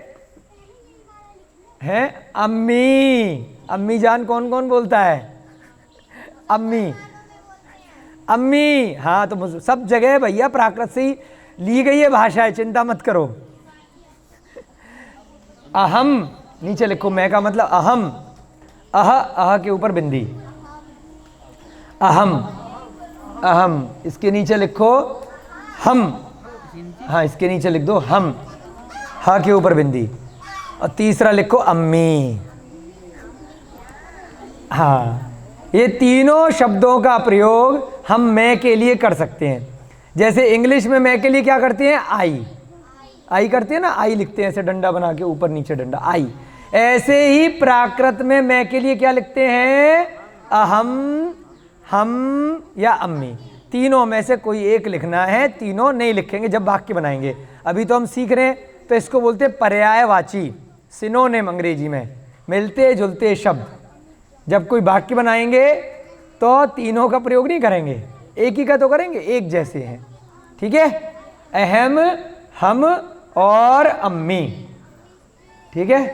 हैं? अम्मी। अम्मी जान कौन कौन बोलता है? अम्मी, अम्मी। हाँ, तो सब जगह भैया प्राकृत से ही ली गई है भाषा है, चिंता मत करो। अहम नीचे लिखो, मैं का मतलब अहम। अह के ऊपर बिंदी, अहम। अहम, इसके नीचे लिखो हम। हाँ, इसके नीचे लिख दो हम, हा के ऊपर बिंदी। और तीसरा लिखो अम्मी। हाँ, ये तीनों शब्दों का प्रयोग हम मैं के लिए कर सकते हैं। जैसे इंग्लिश में मैं के लिए क्या करते हैं, आई, आई करते हैं ना, आई लिखते हैं ऐसे डंडा बना के, ऊपर नीचे डंडा, आई। ऐसे ही प्राकृत में मैं के लिए क्या लिखते हैं, अहम, हम या अम्मी। तीनों में से कोई एक लिखना है, तीनों नहीं लिखेंगे जब वाक्य बनाएंगे। अभी तो हम सीख रहे हैं, तो इसको बोलते हैं पर्यायवाची, सिनोनिम अंग्रेजी में, मिलते जुलते शब्द। जब कोई वाक्य बनाएंगे तो तीनों का प्रयोग नहीं करेंगे, एक ही का तो करेंगे, एक जैसे हैं, ठीक है। अहम, हम और अम्मी, ठीक है।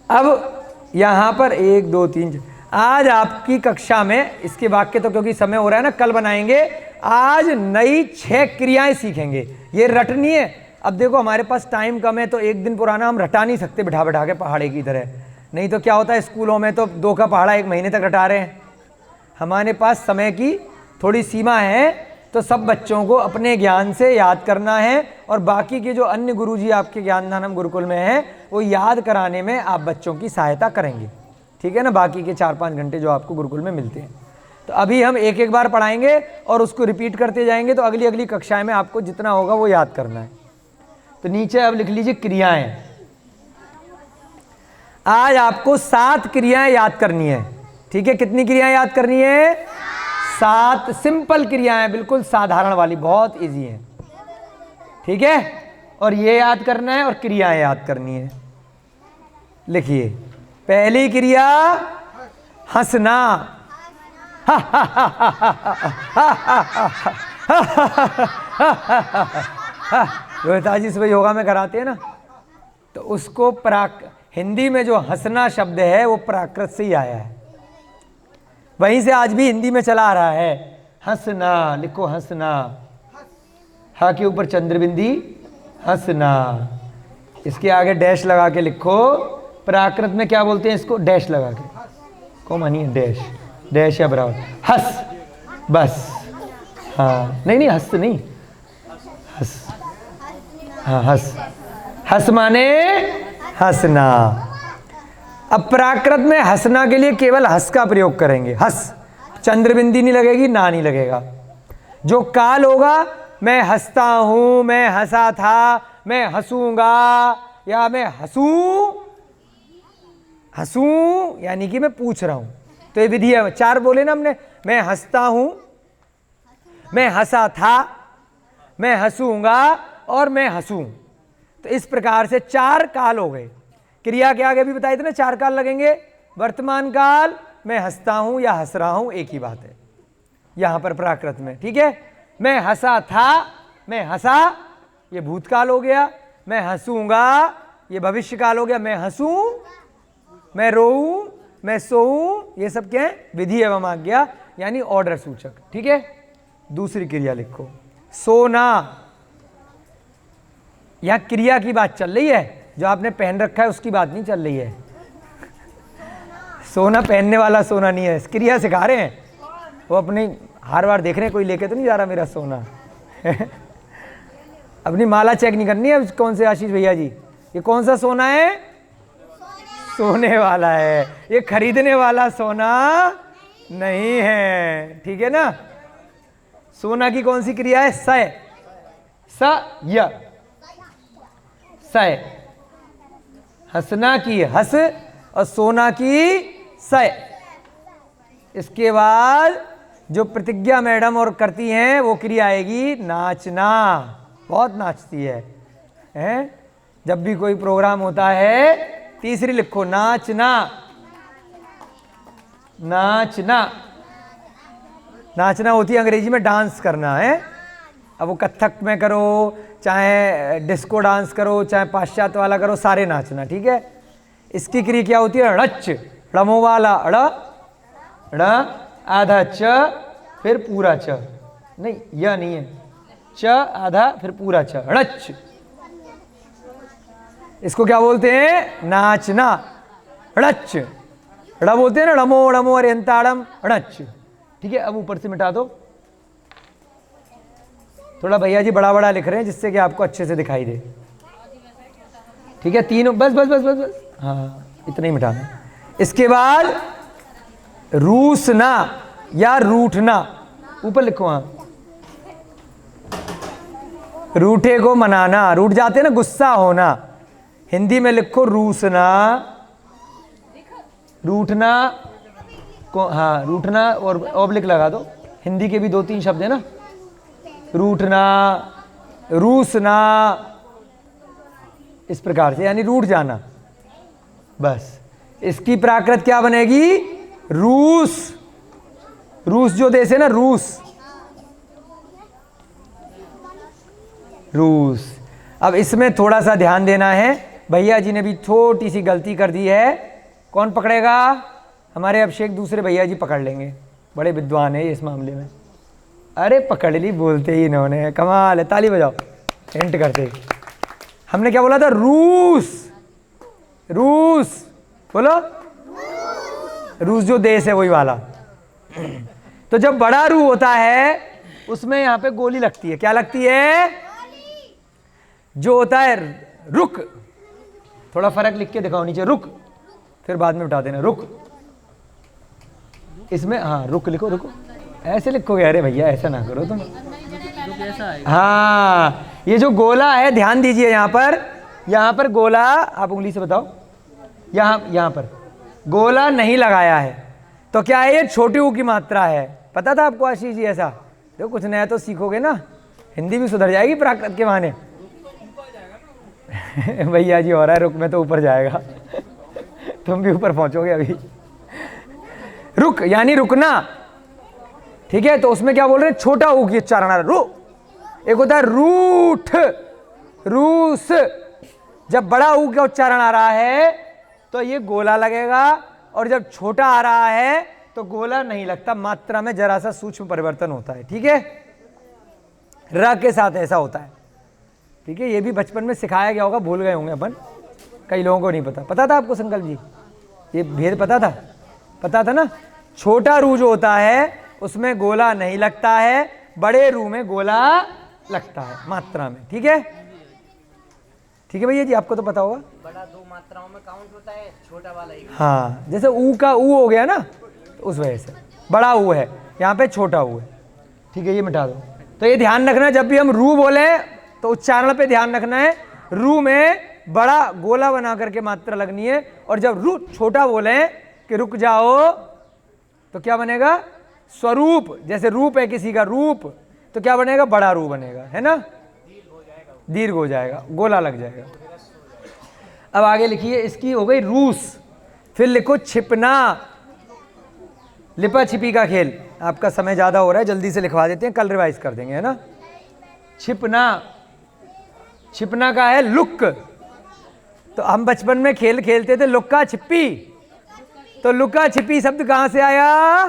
अब यहाँ पर 1 2 3 आज आपकी कक्षा में इसके वाक्य तो क्योंकि समय हो रहा है ना, कल बनाएंगे। आज नई 6 क्रियाएं सीखेंगे, ये रटनी है। अब देखो हमारे पास टाइम कम है, तो एक दिन पुराना हम रटा नहीं सकते बिठा बिठा के पहाड़े की तरह। नहीं तो क्या होता है, स्कूलों में तो 2 का पहाड़ा 1 महीने तक रटा रहे हैं। हमारे पास समय की थोड़ी सीमा है, तो सब बच्चों को अपने ज्ञान से याद करना है, और बाकी के जो अन्य गुरुजी आपके ज्ञानदानम गुरुकुल में हैं वो याद कराने में आप बच्चों की सहायता करेंगे, ठीक है ना। बाकी के 4-5 घंटे जो आपको गुरुकुल में मिलते हैं, तो अभी हम एक एक बार पढ़ाएंगे और उसको रिपीट करते जाएंगे, तो अगली अगली कक्षाएं में आपको जितना होगा वो याद करना है। तो नीचे अब लिख लीजिए क्रियाएं। आज आपको 7 क्रियाएं याद करनी है, ठीक है। कितनी क्रियाएं याद करनी है, 7 सिंपल क्रियाएं, बिल्कुल साधारण वाली, बहुत इजी है, ठीक है। और ये याद करना है और क्रियाएं याद करनी है। लिखिए, पहली क्रिया हंसना, रोहिता जी सुबह योगा में कराते हैं ना, तो उसको हिंदी में जो हंसना शब्द है वो प्राकृत से ही आया है, वहीं से आज भी हिंदी में चला आ रहा है। हंसना, लिखो हंसना, हा के ऊपर चंद्रबिंदी, हंसना। इसके आगे डैश लगा के लिखो। प्राकृत में क्या बोलते हैं इसको, डैश लगा के, को मानिए डैश, डैश या बराबर, हंस, बस। हाँ नहीं हंस नहीं, हंस, हाँ हंस, हंस माने हंसना। अब प्राकृत में हंसना के लिए केवल हंस का प्रयोग करेंगे, हंस, चंद्रबिंदी नहीं लगेगी, ना नहीं लगेगा। जो काल होगा, मैं हंसता हूं, मैं हंसा था, मैं हंसूंगा, या मैं हंसूं, हंसूं यानी कि मैं पूछ रहा हूं, तो ये विधि है। 4 बोले ना हमने, मैं हंसता हूं, मैं हंसा था, मैं हंसूंगा और मैं हंसूं। तो इस प्रकार से 4 काल हो गए। क्रिया के आगे भी बताए थे ना 4 काल लगेंगे। वर्तमान काल, मैं हंसता हूं या हंस रहा हूं, एक ही बात है यहां पर प्राकृत में, ठीक है। मैं हंसा था, मैं हंसा, ये भूतकाल हो गया। मैं हंसूंगा, ये भविष्य काल हो गया। मैं हंसूं, मैं रोऊं, मैं सोऊं, ये सब क्या है, विधि एवं आज्ञा यानी ऑर्डर सूचक, ठीक है। दूसरी क्रिया लिखो, सोना। यहां क्रिया की बात चल रही है, जो आपने पहन रखा है उसकी बात नहीं चल रही है। सोना पहनने वाला सोना नहीं है, क्रिया सिखा रहे हैं। वो अपनी हर बार देख रहे हैं कोई लेके तो नहीं जा रहा मेरा सोना। अपनी माला चेक नहीं करनी है कौन से आशीष भैया जी, ये कौन सा सोना है, सोने वाला है, ये खरीदने वाला सोना नहीं है, ठीक है ना। सोना की कौन सी क्रिया है, सय, स य, सय। हंसना की हंस और सोना की सय। इसके बाद जो प्रतिज्ञा मैडम और करती हैं वो क्रिया आएगी नाचना। बहुत नाचती है, हैं? जब भी कोई प्रोग्राम होता है, तीसरी लिखो, नाचना, नाचना। नाचना होती है अंग्रेजी में डांस करना है। अब वो कथक में करो, चाहे डिस्को डांस करो, चाहे पाश्चात्य वाला करो, सारे नाचना, ठीक है। इसकी क्रिया क्या होती है, ड़च, ड़मो वाला ड़, आधा च, फिर पूरा च, नहीं यह नहीं है, च आधा फिर पूरा च, ड़च। इसको क्या बोलते हैं, नाचना, ड़च। ड़ बोलते हैं ना, ड़मो ड़मो अरियंताड़म, ड़च, ठीक है। अब ऊपर से मिटा दो, थोड़ा भैया जी बड़ा बड़ा लिख रहे हैं जिससे कि आपको अच्छे से दिखाई दे, ठीक है। तीनों बस बस बस बस बस, हाँ इतना ही मिटाना। इसके बाद रूसना या रूठना, ऊपर लिखो। हाँ, रूठे को मनाना, रूठ जाते ना, गुस्सा होना। हिंदी में लिखो रूसना, रूठना को, हाँ रूठना और ऑब्लिक लगा दो। हिंदी के भी 2-3 शब्द है ना, रूठना, रूसना, इस प्रकार से, यानी रूठ जाना। बस इसकी प्राकृत क्या बनेगी? रूस। रूस जो देश है ना, रूस, रूस। अब इसमें थोड़ा सा ध्यान देना है, भैया जी ने भी छोटी सी गलती कर दी है। कौन पकड़ेगा? हमारे अभिषेक दूसरे भैया जी पकड़ लेंगे, बड़े विद्वान है इस मामले में। अरे पकड़ ली बोलते ही इन्होंने, कमाल है, ताली बजाओ हिंट करते। हमने क्या बोला था? रूस, रूस बोलो, रूस जो देश है वही वाला। तो जब बड़ा रू होता है उसमें यहां पे गोली लगती है। क्या लगती है? जो होता है रुक, थोड़ा फर्क लिख के दिखाओ नीचे, रुक, फिर बाद में उठा देना, रुक। इसमें हाँ रुक लिखो, रुको ऐसे लिखोगे? अरे भैया ऐसा ना करो तुम। हाँ, ये जो गोला है ध्यान दीजिए, यहाँ पर गोला, आप उंगली से बताओ, यहाँ पर गोला नहीं लगाया है, तो क्या है? ये छोटी ऊ की मात्रा है। पता था आपको आशीष जी? ऐसा देखो, कुछ नया तो सीखोगे ना, हिंदी भी सुधर जाएगी प्राकृत के बहाने। भैया जी हो रहा है रुक में तो ऊपर जाएगा। तुम भी ऊपर पहुंचोगे अभी। रुक यानी रुकना, ठीक है? तो उसमें क्या बोल रहे हैं? छोटा ऊ की उच्चारण आ रहा है, रू। एक होता है रूठ, रूस। जब बड़ा ऊ का उच्चारण आ रहा है तो ये गोला लगेगा, और जब छोटा आ रहा है तो गोला नहीं लगता, मात्रा में जरा सा सूक्ष्म परिवर्तन होता है, ठीक है? र के साथ ऐसा होता है, ठीक है? ये भी बचपन में सिखाया गया होगा, भूल गए होंगे अपन, कई लोगों को नहीं पता। पता था आपको संकल्प जी? ये भेद पता था? पता था ना? छोटा रू जो होता है उसमें गोला नहीं लगता है, बड़े रू में गोला लगता है मात्रा में, ठीक है? ठीक है भैया जी, आपको तो पता होगा। बड़ा 2 मात्राओं में काउंट होता है, छोटा वाला ही। हाँ, जैसे ऊ का ऊ हो गया ना, तो उस वजह से बड़ा ऊ है, यहाँ पे छोटा ऊ है, ठीक है? ये मिटा दो। तो ये ध्यान रखना, जब भी हम रू बोले तो उच्चारण पे ध्यान रखना है। रू में बड़ा गोला बना करके मात्रा लगनी है, और जब रू छोटा बोले कि रुक जाओ, तो क्या बनेगा? स्वरूप। जैसे रूप है किसी का, रूप, तो क्या बनेगा? बड़ा रू बनेगा, है ना? दीर्घ हो जाएगा, गोला लग जाएगा। अब आगे लिखिए, इसकी हो गई रूस। फिर लिखो छिपना, लिपा छिपी का खेल। आपका समय ज़्यादा हो रहा है, जल्दी से लिखवा देते हैं, कल रिवाइज कर देंगे, है ना? छिपना, छिपना का है लुक। तो हम बचपन में खेल खेलते थे लुक्का छिपी, तो लुक्का छिपी शब्द कहाँ से आया?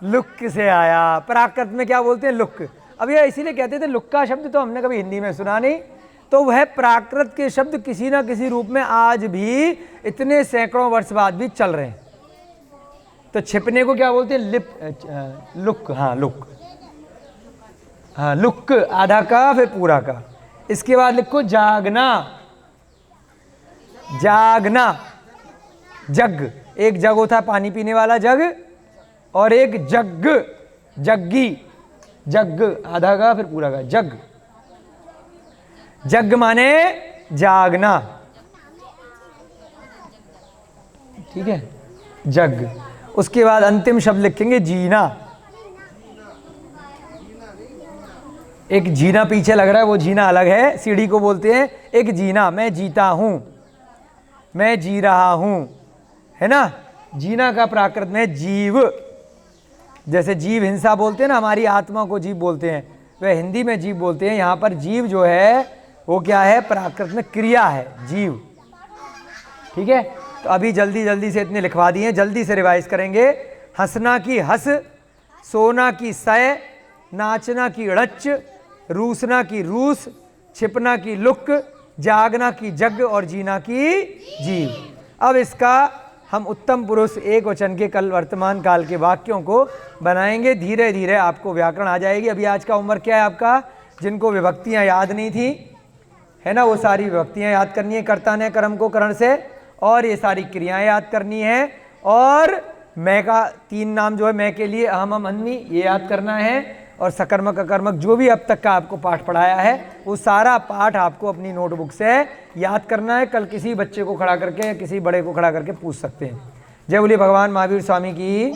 लुक से आया। प्राकृत में क्या बोलते हैं? लुक। अब ये इसीलिए कहते थे लुक्का शब्द, तो हमने कभी हिंदी में सुना नहीं, तो वह प्राकृत के शब्द किसी ना किसी रूप में आज भी इतने सैकड़ों वर्ष बाद भी चल रहे हैं। तो छिपने को क्या बोलते हैं? लुक। हाँ लुक, हाँ लुक, आधा का फिर पूरा का। इसके बाद लिखो जागना, जागना, जग। एक जग होता है पानी पीने वाला जग, और एक जग, जग्गी, जग, आधा का फिर पूरा का, जग। जग माने जागना, ठीक है? जग। उसके बाद अंतिम शब्द लिखेंगे जीना। एक जीना पीछे लग रहा है, वो जीना अलग है, सीढ़ी को बोलते हैं एक जीना। मैं जीता हूं, मैं जी रहा हूं, है ना? जीना का प्राकृत में जीव। जैसे जीव हिंसा बोलते हैं ना, हमारी आत्मा को जीव बोलते हैं, वह हिंदी में जीव बोलते हैं। यहाँ पर जीव जो है वो क्या है? प्राकृत में क्रिया है, जीव, ठीक है? तो अभी जल्दी जल्दी से इतने लिखवा दिए, जल्दी से रिवाइज करेंगे। हंसना की हंस, सोना की सय, नाचना की ड़च, रूसना की रूस, छिपना की लुक, जागना की जग, और जीना की जीव। अब इसका हम उत्तम पुरुष एक वचन के कल वर्तमान काल के वाक्यों को बनाएंगे। धीरे धीरे आपको व्याकरण आ जाएगी। अभी आज का होमवर्क क्या है आपका? जिनको विभक्तियां याद नहीं थी, है ना, वो सारी विभक्तियां याद करनी है, कर्ता ने कर्म को करण से, और ये सारी क्रियाएं याद करनी है, और मैं का 3 नाम जो है मैं के लिए अहम अन्नी, ये याद करना है। और सकर्मक अकर्मक जो भी अब तक का आपको पाठ पढ़ाया है वो सारा पाठ आपको अपनी नोटबुक से याद करना है। कल किसी बच्चे को खड़ा करके या किसी बड़े को खड़ा करके पूछ सकते हैं। जय बोलिए भगवान महावीर स्वामी की,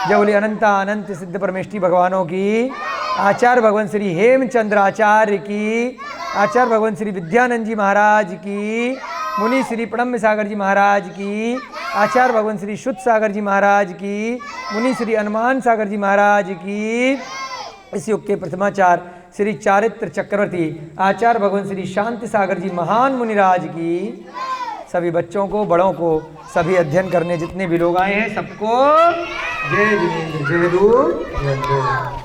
जय बोलिए अनंत अनंत सिद्ध परमेष्ठी भगवानों की, आचार्य भगवान श्री हेमचंद्र आचार्य की, आचार्य भगवान श्री विद्यानंद जी महाराज की, मुनि श्री प्रणम्य सागर जी महाराज की, आचार्य भगवान श्री शुद्ध सागर जी महाराज की, मुनि श्री हनुमान सागर जी महाराज की, इस युग के प्रथमाचार्य श्री चारित्र चक्रवर्ती आचार्य भगवान श्री शांति सागर जी महान मुनिराज की, सभी बच्चों को, बड़ों को, सभी अध्ययन करने जितने भी लोग आए हैं सबको जय जिनेंद्र, जय गुरु, जय गुरु।